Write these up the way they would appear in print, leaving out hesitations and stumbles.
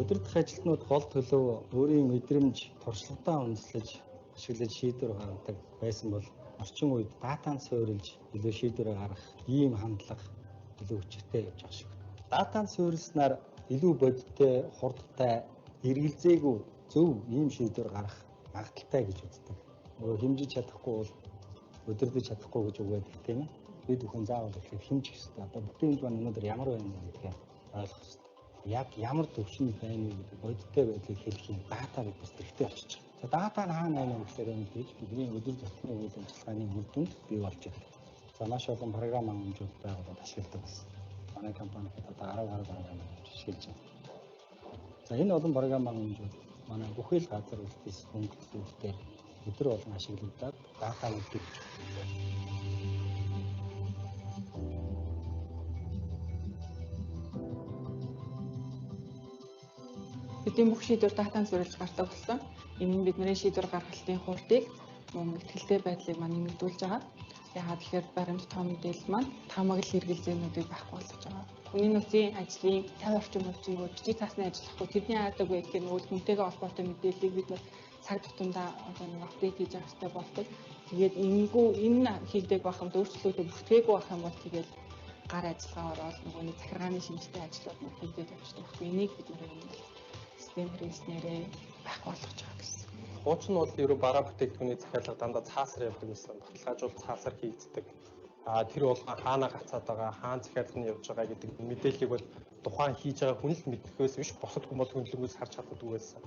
Удирдах ажилтнууд гол төлөв өөрийн мэдрэмж, туршлагатаа үндэслэж ашиглаж шийдвэр гаргадаг байсан бол орчин үед датанд суурилж илүү шийдвэр гаргах ийм хандлага илүү хүчтэй явж байгаа шиг. Датанд суурилснаар илүү бодиттой, хурдтай, эргэлзээгүй зөв ийм шийдвэр гаргах магадaltaй гэж үздэг. Нөгөө хэмжиж чадахгүй бол удирдах чадахгүй гэж үг байдаг тийм ээ. Бид бүхэн заавал ихлээр хэмжих хэрэгтэй. Одоо бүтээл маань өнөөдөр ямар байна гэдгийг ойлгох хэрэгтэй. Яг ямар төвшөнд байна гэдэг бодиттой байдлыг хэлэх юм дата биднээс хэрэгтэй болчихж байгаа. За дата хаана байна гэхээр энэ гэж бидний өдөр тутмын үйл ажиллагааны үр дүнд бий болж байна. За маш олон програм хангамжууд байгууллагад ашигладаг болсон. Манай компанид одоо 10 гаруй програм ашиглаж байна. За энэ олон програм хангамжууд манай бүхэл газар үйлдвэрлэлийн хөнгөлөлтөөр өдөр болгон ашиглагдаад дата үлдэх. Бидний бүх шийдвэр датанд суурилж гардаг болсон. Энэ нь бидний шийдвэр гаргалтын хурдыг мөн ихтэй байдлыг маань нэмэгдүүлж байгаа. Яагаад тэгэхээр баримт том мэдээлэл маань таамаглал хэрэгэлзээнүүдийг байхгүй болгож байгаа. Хүний нөөцийн ажлын 50% орчим жижиг цаасны ажиллахгүй тэрний аадаг байдлыг нүүл хүнтэйгээ холбоотой мэдээллийг бид цаг тутамдаа одоо нэг апдейт хийж авах хэрэгтэй болдог. Тэгээд энэ хийгдэг байх юм өөрчлөлтөө бүртгээгүй байх юм бол тэгээд гар ажиллагаа ороод нөгөөний захиргааны шинжтэй ажлууд нь хийгдэж явчихдаг. Энийг бид систем хэрэгснээрээ байхгүй болгож байгаа гэсэн. Хуучин нь бол ерөө бараа бүтээгдэхүүний захиалга дандаа цаасаар явдаг гэсэн. Баталгаажуул цаасаар хийгддэг. Тэр бол хаана гацаад байгаа, хаана захиалга нь явж байгаа гэдэг мэдээллийг бол тухайн хийж байгаа хүн л мэднэхээс биш бусад хүн бол хөндлөнгөөс харж чаддаг байсан.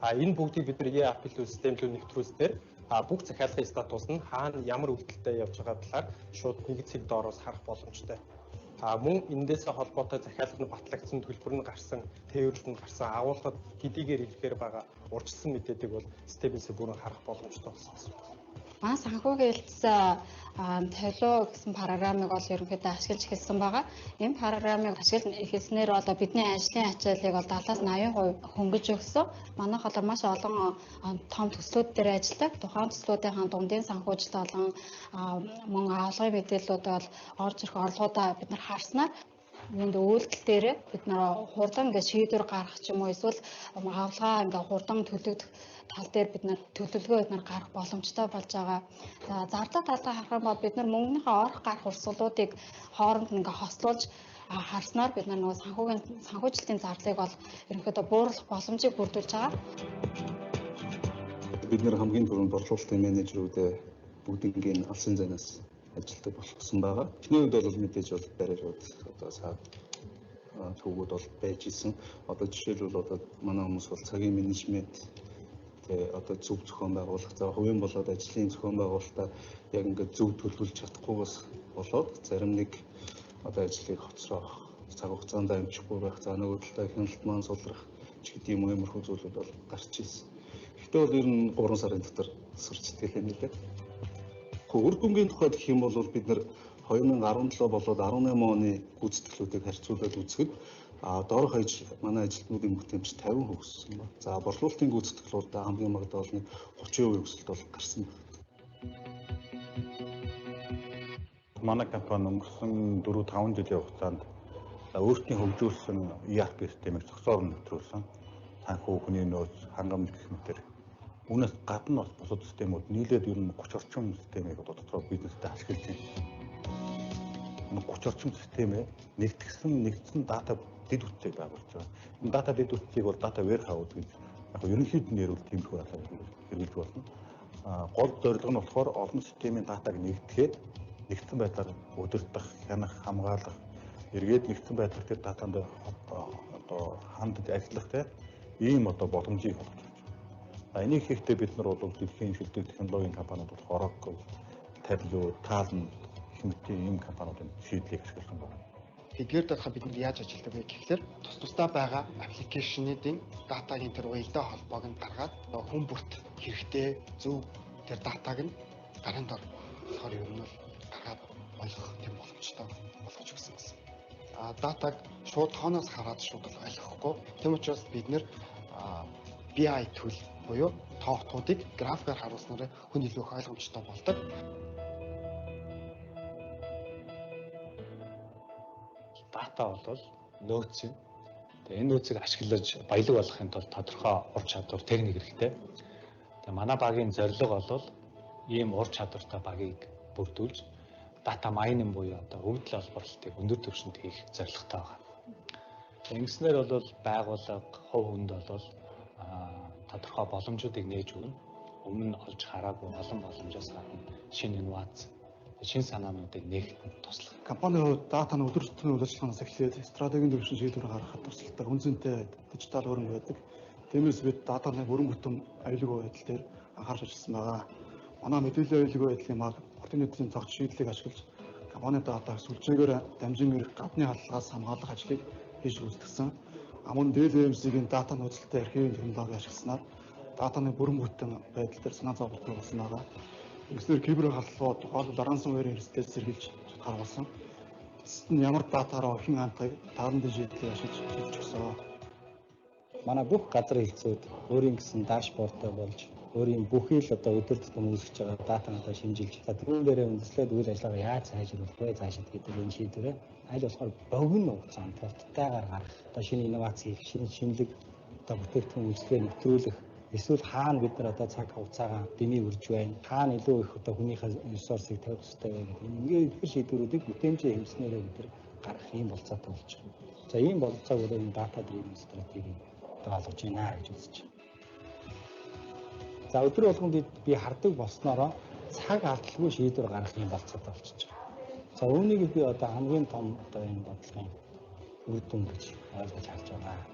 Энэ бүгдийг бид нар ERP системлүү нэвтрүүлснээр бүх захиалгын статус нь хаана ямар үйлдэлтэй явж байгаа талаар шууд нэг цэг доороос харах боломжтой. Мөн эндээс холбоотой захиалга нь батлагдсан, төлбөр нь гарсан, тээвэрлэлт нь гарсан, агуулгад хэдийгээр ирэхээр байгаа урьдчилсан мэдээдэг бол системээс бүрэн харах боломжтой болсон. Манай санхүүгийн хэлтсэн толио гэсэн програмыг бол ерөнхийдөө ашиглаж эхэлсэн байгаа. Энэ програмыг ашиглаж эхэлснээр бол бидний ажлын ачааллыг бол 70-80% хөнгөж өгсөн. Манайх бол маш олон том төслүүд дээр ажилладаг. Тухайн төслүүдийн дундын санхүүжилт болон мөн авалгын мэдээллүүд бол орж ирэх орлогуудаа бид нар харснаар энд үйлдэл дээр бид нар хурдан ингээд шийдвэр гаргах ч юм уу эсвэл авалгаа ингээд хурдан төлөгдөх тал дээр бид нар төлөвлөгөө гаргах боломжтой болж байгаа. За зардал талаа харах юм бол бид нар мөнгөнийхөө орох гарах урсгалуудыг хооронд ингээд хослуулж харснаар бид нар нөгөө санхүүжилтийн зардлыг бол ерөнхийдөө бууруулах боломжийг бүрдүүлж байгаа. Бид нар хамгийн түрүүнд борлуулалтын менежерүүдээ бүгднийг алсын зайнаас ажилтдаг болсон байгаа. Эхний үед бол мэдээж бол бариад одоо саад төвүүд бол байж исэн. Одоо жишээлбэл одоо манай хүмүүс бол цагийн менежмент одоо зөв зохион байгуулах, за хувийн болоод ажлын зохион байгуулалтаа яг ингээд зөв төлөвлөж чадахгүйгээс болоод зарим нэг одоо ажлыг хоцроох, цаг хугацаанд амжихгүй байх, за нөгөө талдаа хяналт маань сулрах ч гэдэг юм иймэрхүү зүйлүүд бол гарч ирсэн. Гэхдээ бол ер нь 3 сарын дотор сурч сэтгэлээ нэлээд. Үр дүнгийн тухайд гэх юм бол бид нар 2017 болоод 18 оны гүйцэтгэлүүдийг харьцуулаад үзэхэд доор хаяж манай ажилтнуудын бүтээмж 50% өссөн байна. За борлуулалтын гүйцэтгэлүүдээ хамгийн багадаа бол 30% өсөлт бол гарсан байна. Манай компани өнгөрсөн 4-5 жилийн хугацаанд өөртөө хөгжүүлсэн ERP системийг зохицоор нэвтрүүлсэн. Санхүү, хүний нөөц, хангамж гэх мэтэр. Үүнээс гадна бас бусад системүүд нийлээд ер нь 30 орчим системийг дотроо бизнестэй ашиглаж байна. 30 орчим системээ нэгдсэн дата дэд үтцийг байгуулж байгаа. Энэ дата дэд үтцийг бол data warehouse гэж яг ерөнхийдөө нэрвэл тиймэрхүү асар хэрэглэж болно. Гол зорилго нь болохоор олон системийн датаг нэгтгэхэд нэгдсэн байдлаар удирдах, хянах, хамгаалах, эргээд нэгдсэн байдлаар тэр датанд одоо хандаж ажиллах ийм одоо боломжийг олгож байна. Энийг хийхдээ бид нар бол дэлхийн шилдэг технологийн компаниуд болох Oracle, Tableau, Talent гэх мэт ийм компаниудын шийдлийг ашигласан байна. Эдгээр дарахад бид нар яаж ажилладаг вэ гэхээр тусдаа байгаа аппликейшнуудын датагийн тэр уялдаа холбоог нь гаргаад хүн бүрт хэрэгтэй зөв тэр датаг нь гарын дор болохоор ер нь бол гаргаад ойлгох тийм боломжтой болгож өгсөн гэсэн. Датаг шууд хооноос хараад шууд ойлгохгүй. Тийм учраас бид нэр BI tool буюу тоотуудыг графикаар харуулснаар хүн илүү их ойлгомжтой болдог. Дата бол нөөц юм. Тэгээ энэ нөөцийг ашиглаж баялаг болгохын тулд тодорхой ур чадвар техник хэрэгтэй. Тэгээ манай багийн зорилго бол ийм ур чадвартай багийг бүрдүүлж дата майнинг буюу одоо өвдөл олборлолтыг өндөр түвшинд хийх зорилготой байна. Ингэснээр бол байгууллага хувь хүнд бол тодорхой боломжуудыг нээж өгнө. Өмнө нь олж хараагүй олон боломжоос гадна шинэ инновац, шинэ санаануудыг нээгдэхэд туслах. Компанийн хувьд датаны өдөр тутмын үйл ажиллагаанаас эхлээд стратегийн төвшин шийдвэр гаргахад туршлагатай үнцэнтэй дижитал хөрөнгө байдаг. Тиймээс бид датаны бүрэн бүтэн аюулгүй байдал дээр анхаарч ажилласан байгаа. Манай мэдээллийн аюулгүй байдлын маг хотын нийтийн цогц шийдлийг ашиглаж компани датаг сүлжээгээр дамжин ирэх гадны халдлагаас хамгаалах ажлыг хийж гүйцэтгэсэн. Мөн DLMC-ийн дата нөөцлөлтөй архивын технологи ашигласнаар датаны бүрэн бүтэн байдал дээр санаа зовлт болсон байгаа. Ингэснээр кибер халдлагууд тухайн раnsomware эрсдэлд сэргийлж харуулсан. Тэд нь ямар датаараа хэн хангахыг таалан шийдлийг ашиглаж шийдчихсэн. Манай бүх газар хэлцүүд өөрийн гэсэн дашбордтой болж өөрийн бүхий л одоо өдөр тутам үүсгэж байгаа датагаа шинжилж тэрүүн дээрээ үндэслээд үйл ажиллагаа яаж сайжруулах вэ цаашид гэдэг энэ шийдвэрээ аль болохоор богино хугацаанд хурдтайгаар гарах одоо шинэ инновац хийх, шинэ шинэлэг одоо бүтээгдэхүүн үйлчлэгээ нэвтрүүлэх эсвэл хаана бид нар одоо цаг хугацаагаа дэмий үрж байна, хаана илүү их одоо хүнийхээ ресурсыг тавих хэрэгтэй вэ гэдэг ингээд их шийдвэрүүдийг бүтээмжийн хэмжснээрээ бид нар гарах юм болцоотой болж байна. За ийм болцоог одоо энэ дата дривен стратеги олгож байна гэж үзэж байна. За өдөр болгонд би хардаг болсноороо цаг алдалгүй шийдвэр гаргах юм болцоотой болчихж байгаа. За үүнийг би одоо хамгийн том одоо энэ бодлогын үр дүн гэж ойлгож харж байгаа.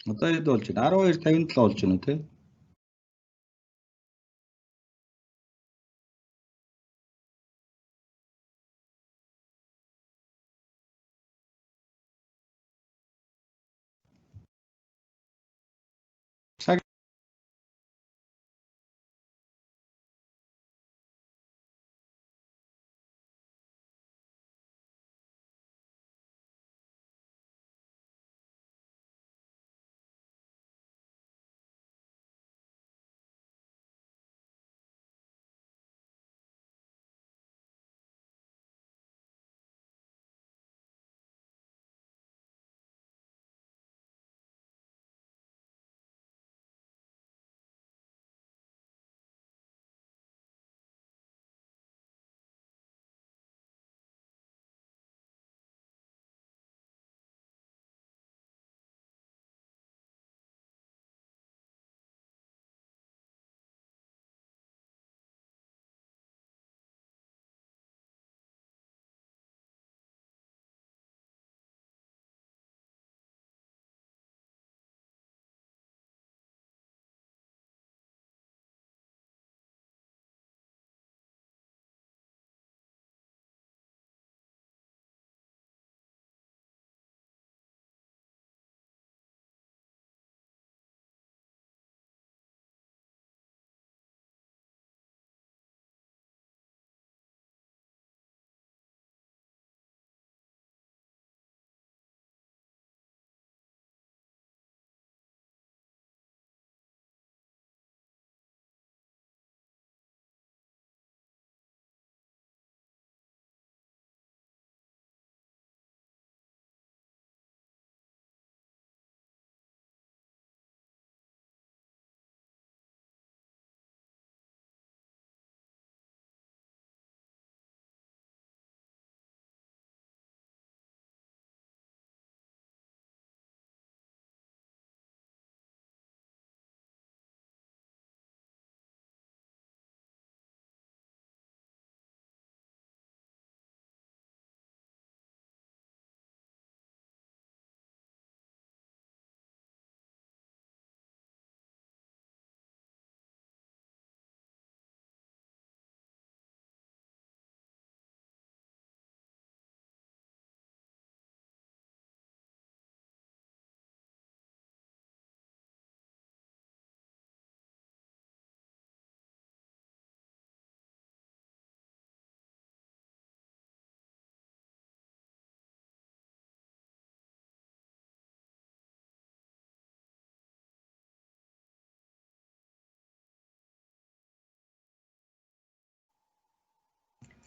Одоо хэд болж байна? 12:57 болж байна үү те? Цаг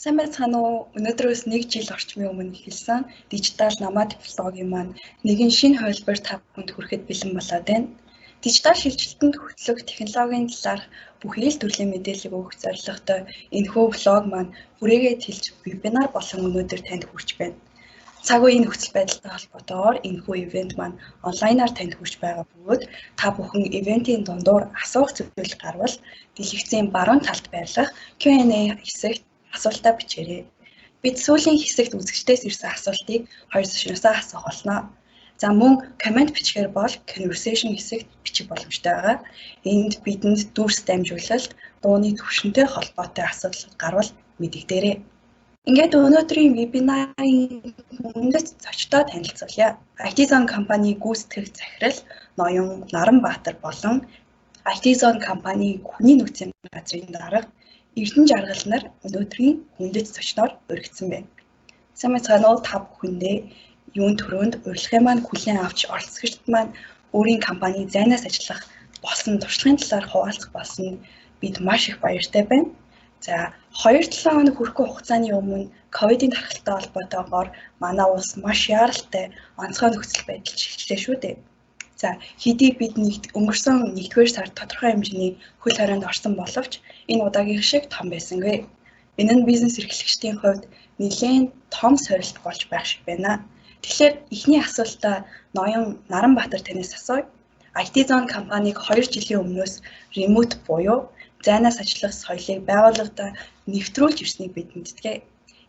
Сайн байцгаана уу? Өнөөдрөөс 1 жил орчмын өмнө эхэлсэн дижитал намад блогийн маань нэгэн шинэ хувилбар та бүхэнд хүрэхэд бэлэн болоод байна. Дижитал шилжилтэнд хүртэлх технологийн талаарх бүх ил төрлийн мэдээллийг өгөх зорилготой энэхүү блог маань хүрээгээ тэлж вебинар болон өнөөдөр танд хүрч байна. Цаг үеийн нөхцөл байдалтай холбоотойгоор энэхүү ивент маань онлайнаар танд хүрч байгаа бөгөөд та бүхэн ивентийн дундуур асуух зүйлс гарвал дэлгэцийн баруун талд байрлах Q&A хэсэгт асуултаа бичээрэй. Бид сүүлийн хэсэгт үзэгчдээс ирсэн асуултыг хоёр зочноосоо асуух болно. За мөн комент бичгээр бол conversation хэсэгт бичих боломжтой байгаа. Энд бидэнд дүрс дамжуулалт, дууны төвшөнтэй холбоотой асуудал гарвал мэдэгдээрэй. Ингээд өнөөдрийн вебинарын үндэс зочдоо танилцуулъя. IT Zone компани гүйцэтгэх захирал ноён Наранбаатар болон IT Zone компани хүний нөөцийн газрын дарга Эрдэнэ Жаргал нар өнөөдрийн хүндэт зочноор өргөцсөн байна. Сайн мэцгаана уу та бүхэндээ юун төрөнд урилгын маань хүлээн авч оролцогчд маань өөрийн компани зайнаас ажиллах болсон туршлагын талаар хуваалцах болсон бид маш их баяртай байна. За 2-7 хоног хүрэхгүй хугацааны өмнө ковидын тархалтай холбоотойгоор манай улс маш яаралтай онцгой нөхцөл байдал шилжлээ шүү дээ. За хэдий бид өнгөрсөн 1-р сард тодорхой хэмжээний хөл хорионд орсон боловч энэ удаагийн шиг том байсангүй. Энэ нь бизнес эрхлэгчдийн хувьд нэлээд том сорилт болж байх шиг байна. Тэгэхээр эхний асуултаа ноён Наранбаатар танаас асууя. IT Zone компаниг 2 жилийн өмнөөс ремот буюу зайнаас ажиллах соёлыг байгууллагад нэвтрүүлж ирснийг бид мэддэг.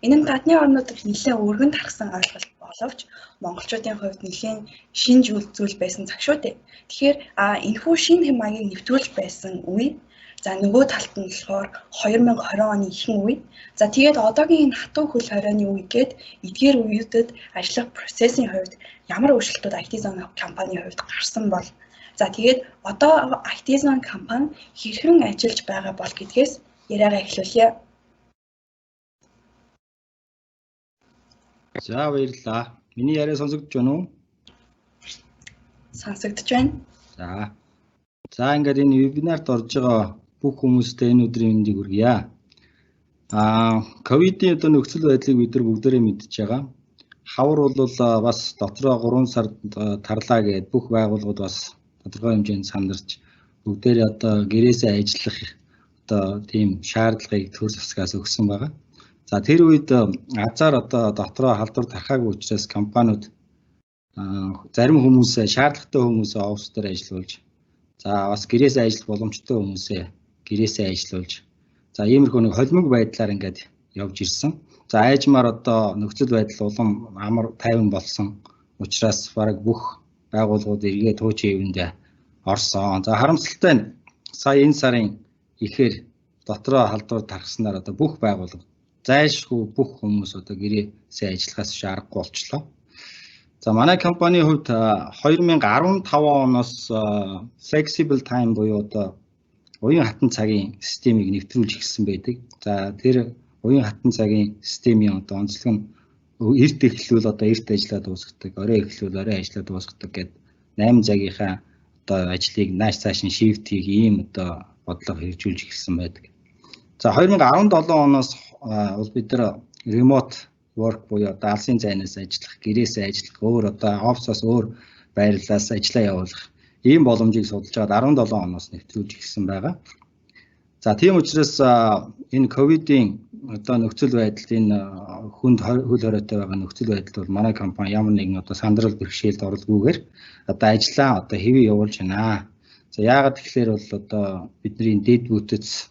Энэ нь гадны орнуудад нэлээд өргөн тархсан ойлголт боловч монголчуудын хувьд нэлээд шинэ зүйл байсан цаг шүү дээ. Тэгэхээр энэхүү шинэ хэм маягийг нэвтрүүлж байсан үе. За нөгөө талд нь болохоор 2020 оны ихэнх үе. За тэгээд одоогийн энэ хатуу хөл хорионы үе гээд эдгээр үеүүдэд ажиллах процессын хувьд ямар өөрчлөлтүүд IT Zone компанийн хувьд гарсан бол за тэгээд одоо IT Zone компани хэрхэн ажиллаж байгаа бол гэдгээс яриагаа эхлүүлье. За баярлалаа. Миний яриа сонсогдож байна уу? Сонсогдож байна. За ингээд энэ вебинарт орж байгаа бүх хүмүүстээ энэ өдрийн мэндийг хүргье. Ковидын одоо нөхцөл байдлыг бид нар бүгдээрээ мэдж байгаа. Хавар бол бас дотроо 3 сард тарлаа гэдэг бүх байгууллагууд бас тодорхой хэмжээнд сандарч бүгдээрээ одоо гэрээсээ ажиллах одоо тийм шаардлагыг төр засгаас өгсөн байгаа. За тэр үед азар одоо дотроо халдвар тархаагүй учраас компаниуд зарим хүмүүсээ шаардлагатай хүмүүсээ офс дээр ажилуулж за бас гэрээсээ ажиллах боломжтой хүмүүсээ гэрээсээ ажилуулж за иймэрхүү нэг холимог байдлаар ингээд явж ирсэн. За айжмаар одоо нөхцөл байдал улам амар тайван болсон учраас бараг бүх байгууллагууд эргээд туучин хэвэндээ орсон. За харамсалтай нь сая энэ сарын ихээр дотроо халдвар тархснаар одоо бүх байгууллага зайлшгүй бүх хүмүүс одоо гэрээсээ ажиллахаас аргагүй болчлоо. За манай компанийн хувьд 2015 оноос flexible time буюу одоо уян хатан цагийн системийг нэвтрүүлж эхэлсэн байдаг. За тэр уян хатан цагийн системийн одоо онцлог нь эрт эхлүүл одоо эрт ажиллаа дуусгадаг, орой эхлүүл орой ажиллаа дуусгадаг гэдэг 8 цагийнхаа одоо ажлыг нааш цааш нь shift хийх ийм одоо бодлого хэрэгжүүлж эхэлсэн байдаг. За 2017 оноос бол бид нар remote work буюу одоо алсын зайнаас ажиллах, гэрээсээ ажиллах, өөр одоо офсоос өөр байрлалаас ажиллаа явуулах ийм боломжийг судалж аваад 17 оноос нэвтрүүлж эхэлсэн байгаа. За тийм учраас энэ ковидын одоо нөхцөл байдалд энэ хүнд хөл хоройтой байгаа нөхцөл байдалд бол манай компани ямар нэгэн одоо сандрал бэрхшээлд оролцгүйгээр одоо ажиллаа одоо хэвээ явуулж байна. За яагаад тэгэхээр бол одоо бидний дэд бүтц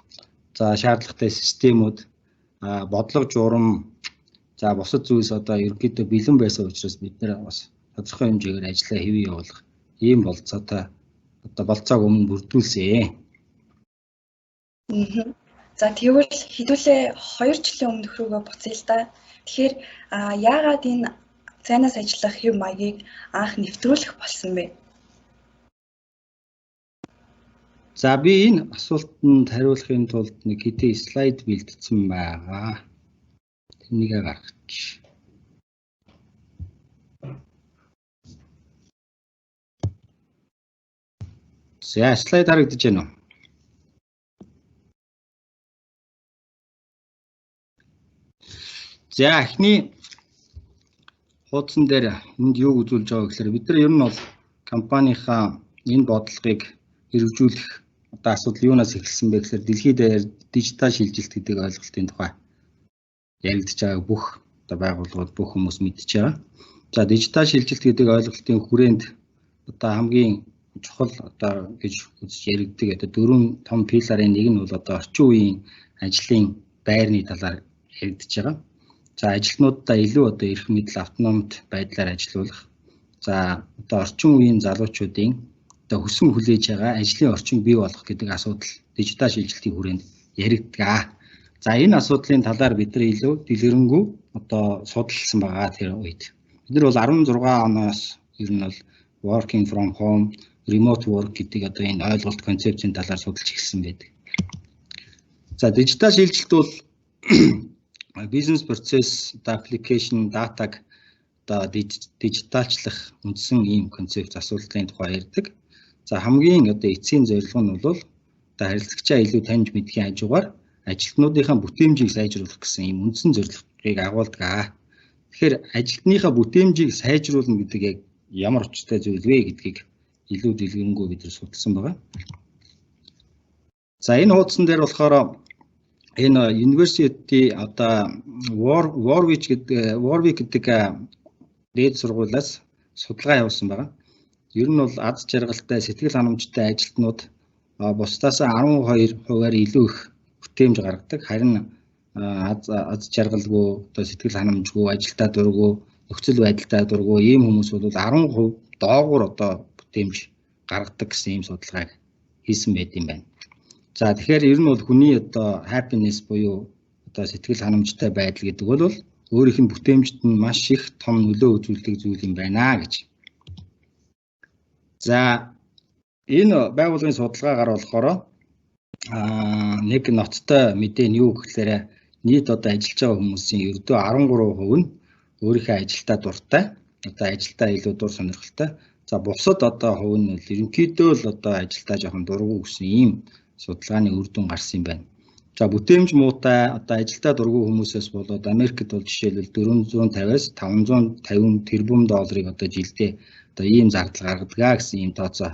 за шаардлагатай системүүд бодлого журам за бусад зүйлс одоо ерөнхийдөө бэлэн байсан учраас бид нэр бас тодорхой хэмжээгээр ажиллаа хэвээ явуулах ийм болцоотой одоо болцоог өмнө бүрдүүлсэн. За тэгвэл хэдүүлээ 2 жилийн өмнөх рүүгээ буцъя л да. Тэгэхээр яагаад энэ зайнаас ажиллах хэв маягийг анх нэвтрүүлэх болсон бэ? За би энэ асуултанд хариулахын тулд нэг хэдий слайд бэлдсэн байгаа. Тэнийг гаргач. За слайд харагдаж байна уу? За эхний хуудсан дээр энд юу үзүүлж байгаа гэхээр бид нар ер нь бол компанийнхаа энэ бодлогыг хэрэгжүүлэх одоо асуудал юунаас эхэлсэн бэ гэхээр дэлхийд дижитал шилжилт гэдэг ойлголтын тухай яригдж байгаа бүх одоо байгууллагууд бүх хүмүүс мэдж байгаа. За дижитал шилжилт гэдэг ойлголтын хүрээнд одоо хамгийн чухал одоо гэж үзэж яригддаг одоо дөрвөн том пиларын нэг нь бол одоо орчин үеийн ажлын байрны талаар яригдж байгаа. За ажилтнуудаа илүү одоо эрх мэдэл автономт байдлаар ажилуулах. За одоо орчин үеийн залуучуудын одоо хүсэн хүлээж байгаа ажлын орчин бий болгох гэдэг асуудал дижитал шилжилтийн хүрээнд яригддаг. За энэ асуудлын талаар бид нар илүү дэлгэрэнгүй одоо судалсан байгаа тэр үед. Бид нар бол 16 оноос ер нь бол working from home, remote work гэдэг одоо энэ ойлголт концепцийн талаар судалж эхэлсэн байдаг. За дижитал шилжилт бол бизнес процесс, application, датаг одоо дижиталчлах үндсэн ийм концепц асуудлын тухай ярьдаг. За хамгийн одоо эцсийн зорилго нь бол одоо харилцагчаа илүү таньж мэдхийн хажуугаар ажилтнуудынхаа бүтээмжийг сайжруулах гэсэн ийм үндсэн зорилгыг агуулдаг. Тэгэхээр ажилтныхаа бүтээмжийг сайжруулна гэдэг яг ямар очтой зүйл вэ гэдгийг илүү дэлгэрэнгүй бид нар судалсан байгаа. За энэ хуудсан дээр болохоор энэ University одоо Warwick гэдэг дээд сургуулиас судалгаа явуулсан байгаа. Ер нь бол аз жаргалтай, сэтгэл ханамжтай ажилтнууд бусдаас 12%-аар илүү их бүтээмж гаргадаг. Харин аз жаргалгүй, одоо сэтгэл ханамжгүй, ажилдаа дургүй, нөхцөл байдалтай дургүй ийм хүмүүс бол 10% доогуур одоо бүтээмж гаргадаг гэсэн ийм судалгааг хийсэн байт юм байна. За тэгэхээр ер нь бол хүний одоо happiness буюу одоо сэтгэл ханамжтай байдал гэдэг бол өөрийнх нь бүтээмжид нь маш их том нөлөө үзүүлдэг зүйл юм байна гэж. За энэ байгууллагын судалгаагаар болохоор нэг ноцтой мэдээ нь юу гэхээр нийт одоо ажиллаж байгаа хүмүүсийн ердөө 13% нь өөрийнхөө ажилдаа дуртай, одоо ажилдаа илүү дур сонирхолтой. За бусад одоо хувь нь ерөнхийдөө л одоо ажилдаа жоохон дургүй гэсэн ийм судалгааны үр дүн гарсан юм байна. За бүтээмж муутай одоо ажилдаа дургүй хүмүүсээс болоод Америкт бол жишээлбэл 450-аас 550 тэрбум долларыг одоо жилдээ одоо ийм зардал гаргадаг гэсэн ийм тооцоо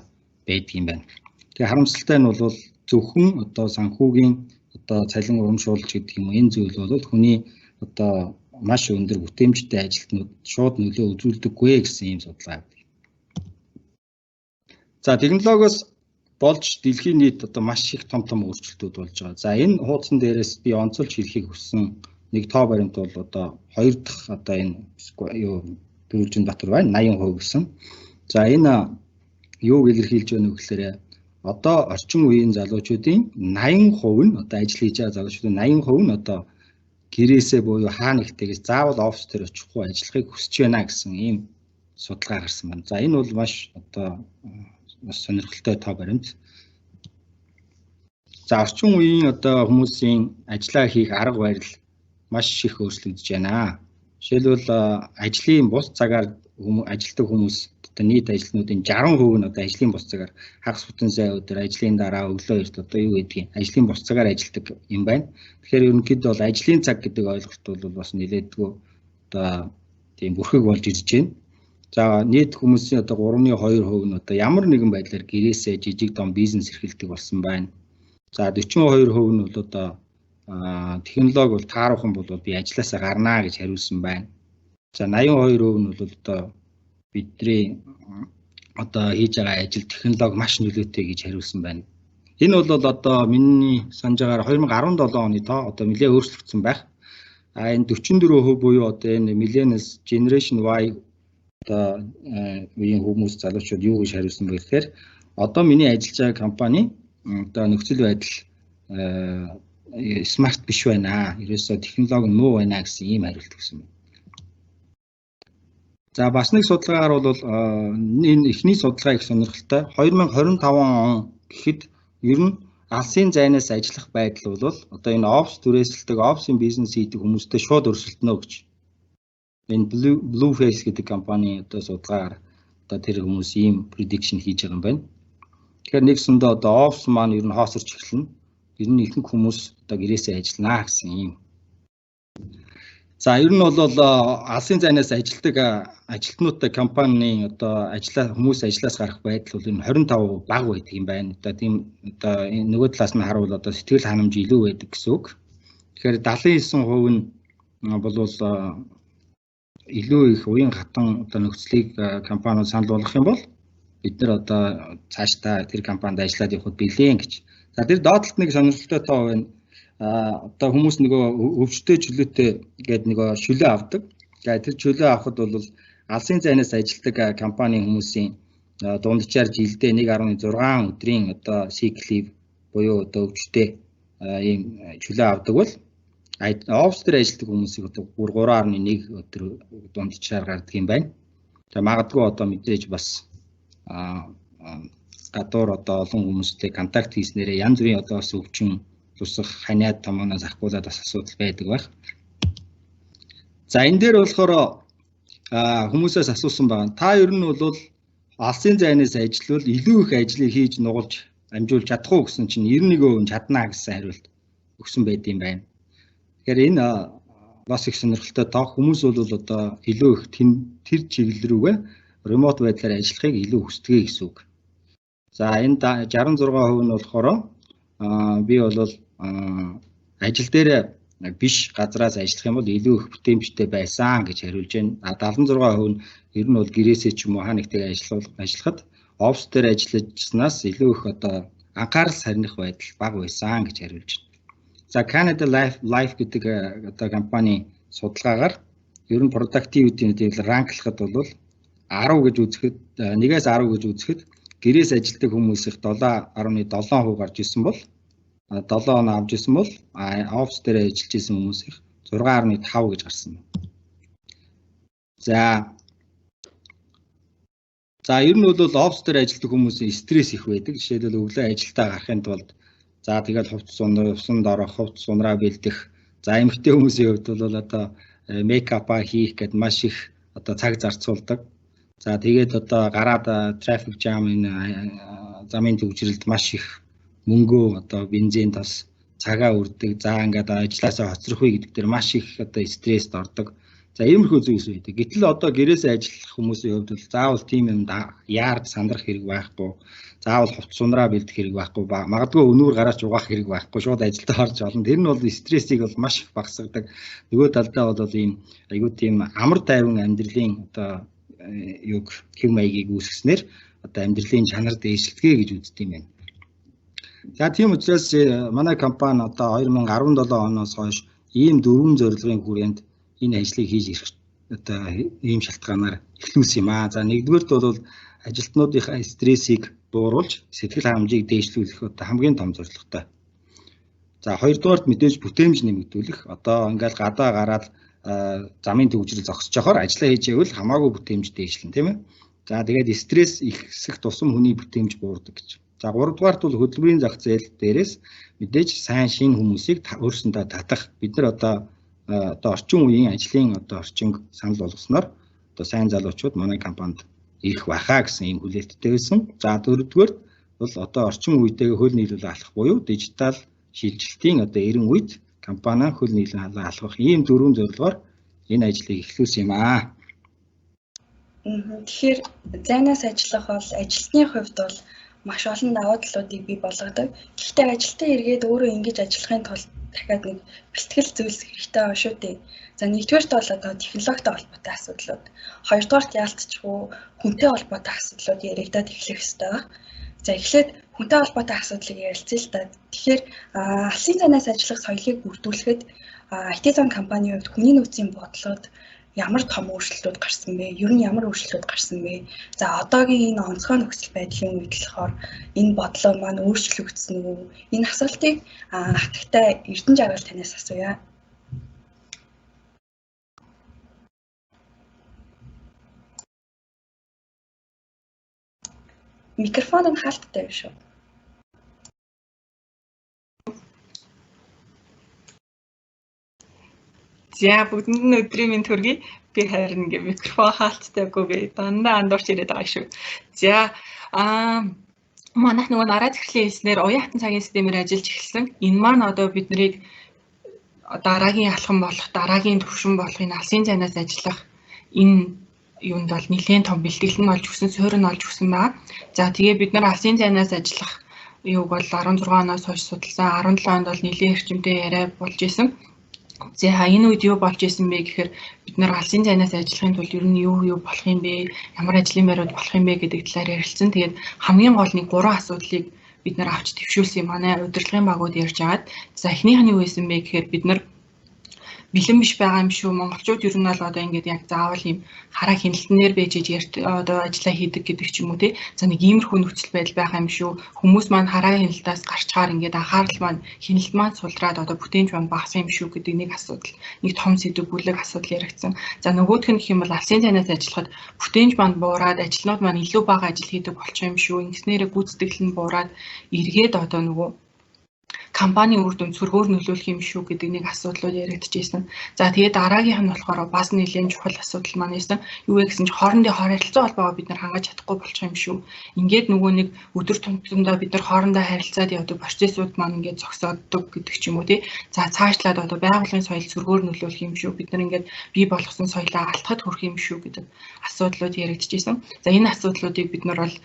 байдаг юм байна. Тэгээ харамсалтай нь бол зөвхөн одоо санхүүгийн одоо цалин урамшуулж гэдэг юм энэ зүйл бол хүний одоо маш өндөр бүтээмжтэй ажилтнууд шууд нөлөө үзүүлдэггүй гэсэн ийм судалгаа байдаг. За технологиос болж дэлхийн нийт одоо маш их том өөрчлөлтүүд болж байгаа. За энэ хуудсан дээрээс би онцолж хэлхийг хүссэн нэг тоо баримт бол одоо 2 дахь одоо энэ юу Дөрвөлжин Батар байна 80% гэсэн. За энэ юуг илэрхийлж байна вэ гэхээр одоо орчин үеийн залуучуудын 80% нь одоо ажил хийж байгаа залуучуудын 80% нь одоо гэрээсээ буюу хаана ихтэйгээс заавал офис дээр очихгүй ажиллахыг хүсэж байна гэсэн ийм судалгаа гарсан байна. За энэ бол маш одоо бас сонирхолтой тоо баримт. За орчин үеийн одоо хүмүүсийн ажиллаа хийх арга барил маш их өөрчлөгдөж байна. Жишээлбэл ажлын бус цагаар ажилтдаг хүмүүс одоо нийт ажилтнуудын 60% нь одоо ажлын бус цагаар хагас бүтэн сая өдөр ажлын дараа өглөө эрт одоо юу гэдгийг ажлын бус цагаар ажилтдаг юм байна. Тэгэхээр ерөнхийдөө бол ажлын цаг гэдэг ойлголт бол бас нэлээдгүй одоо тийм бүрхэг болж ирж байна. За нийт хүмүүсийн одоо 3.2% нь одоо ямар нэгэн байдлаар гэрээсээ жижиг том бизнес эрхэлдэг болсон байна. За 42% нь бол одоо технологи бол тааруухан бол би ажилласаа гарнаа гэж хариулсан байна. За 82% нь бол одоо бидний одоо хийж байгаа ажил технологи маш нөлөөтэй гэж хариулсан байна. Энэ бол одоо миний санаж байгаагаар 2017 оны тоо одоо нэлээд өөрчлөгдсөн байх. Энэ 44% буюу одоо энэ Millennials Generation Y одоо үеийн хүмүүс залуучууд юу гэж хариулсан бэ гэхээр одоо миний ажиллаж байгаа компани одоо нөхцөл байдал смарт биш байна. Ерөөсөө технологи муу байна гэсэн ийм хариулт өгсөн байна. За бас нэг судалгаагаар бол энэ эхний судалгаа их сонирхолтой. 2025 он гэхэд ер нь алсын зайнаас ажиллах байдал бол одоо энэ офс түрээсэлдэг офсын бизнес хийдэг хүмүүстэй шууд өрсөлдөнө гэж. Энэ Blueface гэдэг компани одоо судалгаагаар одоо тэр хүмүүс ийм prediction хийж байгаа юм байна. Тэгэхээр нэгсэндээ одоо офс маань ер нь хоосорч эхэлнэ. Ер нь ихэнх хүмүүс одоо гэрээсээ ажиллана гэсэн юм. За ер нь бол алсын зайнаас ажилтдаг ажилтнуудтай компанийн одоо хүмүүс ажлаас гарах байдал бол энэ 25% бага байдаг юм байна. Одоо тийм одоо нөгөө талаас нь харуул одоо сэтгэл ханамж илүү байдаг гэсэн үг. Тэгэхээр 79% нь бол илүү их уян хатан одоо нөхцөлийг компаниуд санал болгох юм бол бид нар одоо цаашдаа тэр компанид ажиллаад явахд билээ гэж. За тэр доотлолт нэг сонирхолтой тоо байна. Одоо хүмүүс нөгөө өвчтөе чөлөөтэй гэдэг нөгөө шүлээ авдаг. За тэр чөлөө авахд бол алсын зайнаас ажилтдаг компанийн хүмүүсийн дунджаар жилдээ 1.6 өдрийн одоо sick leave буюу одоо өвчтөе ийм чөлөө авдаг бол офс дээр ажилтдаг хүмүүсийн одоо 3.1 өдөр дунджаар гардаг юм байна. За магадгүй одоо мэдээж бас гадуур одоо олон хүмүүстэй контакт хийснээрээ янз бүрийн одоо бас өвчин тусах ханиад томоноос ахгуулаад бас асуудал байдаг байх. За энэ дээр болохоор хүмүүсээс асуусан байна. Та ер нь бол алсын зайнаас ажиллавал илүү их ажлыг хийж нугалж амжуулж чадах уу гэсэн чинь 91% чаднаа гэсэн хариулт өгсөн байд юм байна. Тэгэхээр энэ бас их сонирхолтой тоо. Хүмүүс бол одоо илүү их тэр чиглэл рүүгээ ремот байдлаар ажиллахыг илүү хүсдэг гэсэн үг. За энэ 66% нь болохоор би бол ажил дээр биш газраас ажиллах юм бол илүү их бүтээмжтэй байсан гэж хариулж байна. 76% нь ер нь бол гэрээсээ ч юм уу хаа нэгтэй ажиллахад офс дээр ажиллажснаас илүү их одоо анхаарал сарних байдал бага байсан гэж хариулж байна. За Canada Life гэдэг одоо компани судалгаагаар ер нь productivity-ийн ранклахад бол 10 гэж үзэхэд 1-ээс 10 гэж үзэхэд гэрээс ажилладаг хүмүүсийн 7.7% гарч ирсэн бол 7 он авч ирсэн бол офс дээр ажиллаж исэн хүмүүсийн 6.5 гэж гарсан байна. За ер нь бол офс дээр ажилладаг хүмүүсийн стресс их байдаг. Жишээлбэл өглөө ажилдаа гарахын тулд за тэгэл хувцсанд орох, хувцс унраа бэлдэх. За эмэгтэй хүмүүсийн хувьд бол одоо мейкапа хийх гэд маш их одоо цаг зарцуулдаг. За тэгээд одоо гараад трафик жам энэ замын төвчрэлд маш их мөнгөө одоо бензин тас цагаа үрдэг. За ингээд ажилласаа хоцрох үе гэдэг дээр маш их одоо стресст ордог. За иймэрхүү зүйлс үүдэг. Гэтэл одоо гэрээсээ ажиллах хүмүүсийн хувьд бол заавал тийм юм яард сандрах хэрэг байхгүй. Заавал хувцс унраа бэлдэх хэрэг байхгүй. Магадгүй өнүүр гараач угаах хэрэг байхгүй. Шууд ажилдаа орж олно. Тэр нь бол стрессийг бол маш их багасгадаг. Нөгөө талдаа бол ийм айгүй тийм амар тайван амьдралын одоо юг хэв маягийг үүсгэснээр одоо амьдралын чанар дээшлэгээ гэж үздэг юм байна. За тийм учраас манай компани одоо 2017 оноос хойш ийм 4 зорилгын хүрээнд энэ ажлыг хийж ирэх одоо ийм шалтгаанаар эхлүүлсэн юм аа. За нэгдүгээрт бол ажилтнуудынхаа стрессийг бууруулж сэтгэл хангамжийг дээшлүүлэх одоо хамгийн том зорилготой. За хоёрдугаарт мэдээж бүтээмж нэмэгдүүлэх. Одоо ингээл гадаа гараад замын төвчрэл зогсож явахаар ажиллаа хийж байвал хамаагүй бүтээмж дээшлэн тийм ээ. За тэгээд стресс ихсэх тусам хүний бүтээмж буурдаг гэж. За гуравдугаарт бол хөдөлмөрийн зах зээл дээрээс мэдээж сайн шинэ хүмүүсийг өөрсөндөө татах. Бид нар одоо орчин үеийн ажлын одоо орчинг санал болгосноор одоо сайн залуучууд манай компанид ирэх байхаа гэсэн ийм хүлээлттэй байсан. За дөрөвдүгээрт бол одоо орчин үетэйгээ хөл нийлүүл алах буюу дижитал шилжилтийн одоо 90 үед компани хөл нийлүүл алхах ийм 4 зорилгоор энэ ажлыг эхлүүлсэн юм аа. Тэгэхээр зайнаас ажиллах бол ажилтны хувьд бол маш олон давуу талуудыг бий болгодог. Гэхдээ ажилтаа эргээд өөрөө ингэж ажиллахын тулд дахиад нэг бэлтгэл зүйлс хэрэгтэй байна шүү дээ. За нэгдүгээрт бол одоо технологитой холбоотой асуудлууд, хоёрдугаарт яалтчгүй хүнтэй холбоотой асуудлууд яригадад эхлэх ёстой байна. За эхлээд хүнтэй холбоотой асуудлыг ярилцъя л да. Тэгэхээр алсын зайнаас ажиллах соёлыг бүрдүүлэхэд IT зам компанийн хувьд хүний нөөцийн бодлогод ямар том өөрчлөлтүүд гарсан бэ? Ер нь ямар өөрчлөлтүүд гарсан бэ? За одоогийн энэ онцгой нөхцөл байдлын үед болохоор энэ бодлого маань өөрчлөгдсөн үү? Энэ асуултыг хатагтай Эрдэнэ жаргал танаас асууя. Микрофон нь хаалттай байна шүү. За бүгдэнд нь өдрийн мэнд хүргэе. Би харин ингээ микрофон хаалттайгүйгээ дандаа андуурч ирээд байгаа шүү. За манайх нөгөө нараа захирлын хэлснээр уян хатан цагийн системээр ажиллаж эхэлсэн. Энэ маань одоо биднийг дараагийн алхам болох, дараагийн төвшин болохын алсын зайнаас ажиллах энэ юунд бол нэлээд том бэлтгэл нь олж өгсөн, суурь нь олж өгсөн байна. За тэгээ бид нар алсын зайнаас ажиллах юуг бол 16 оноос хойш судалсан. 17 онд бол нэлээд эрчимтэй яриа болж исэн. За энэ үед юу болж исэн бэ гэхээр бид нар алсын зайнаас ажиллахын тулд ер нь юу болох юм бэ? Ямар ажлын байрууд болох юм бэ гэдэг талаар ярилцсан. Тэгээд хамгийн гол нэг 3 асуудлыг бид нар авч төвшүүлсэн манай удирдлагын багууд ярьж агаад. За эхнийх нь юу байсан бэ гэхээр бид нар бэлэн биш байгаа юм шүү. Монголчууд ер нь бол одоо ингээд яг заавал юм хараа хяналтнээр бэжэж одоо ажиллаа хийдэг гэдэг ч юм уу тий. За нэг иймэрхүү нөхцөл байдал байгаа юм шүү. Хүмүүс маань хараа хяналтаас гарчгаар ингээд анхаарал маань хяналт маань сулраад одоо бүтээнч маань багасан юм шүү гэдэг нэг асуудал. Нэг том сэдв бүлэг асуудал яригдсан. За нөгөөх нь гэх юм бол алсын зайнаас ажиллахад бүтээнч маань буураад ажилтнууд маань илүү бага ажил хийдэг болчих юм шүү. Ингэснээрээ гүйцэтгэл нь буураад эргээд одоо нөгөө компани үр дүнд сөргөөр нөлөөлөх юм шүү гэдэг нэг асуудлууд яригдчихсэн. За тэгээд дараагийнх нь болохоор бас нэлээд чухал асуудал маань байсан. Юу вэ гэсэн чинь хоорондын харилцаа холбоогоо бид нар хангаж чадахгүй болчих юм шүү. Ингээд нөгөө нэг өдөр тутамдаа бид нар хоорондоо харилцаад явдаг процессууд маань ингээд зогсооддог гэдэг ч юм уу тий. За цаашлаад одоо байгууллагын соёл сөргөөр нөлөөлөх юм шүү. Бид нар ингээд бий болгосон соёлоо алдахад хүрэх юм шүү гэдэг асуудлууд яригдчихсэн. За энэ асуудлуудыг бид нар бол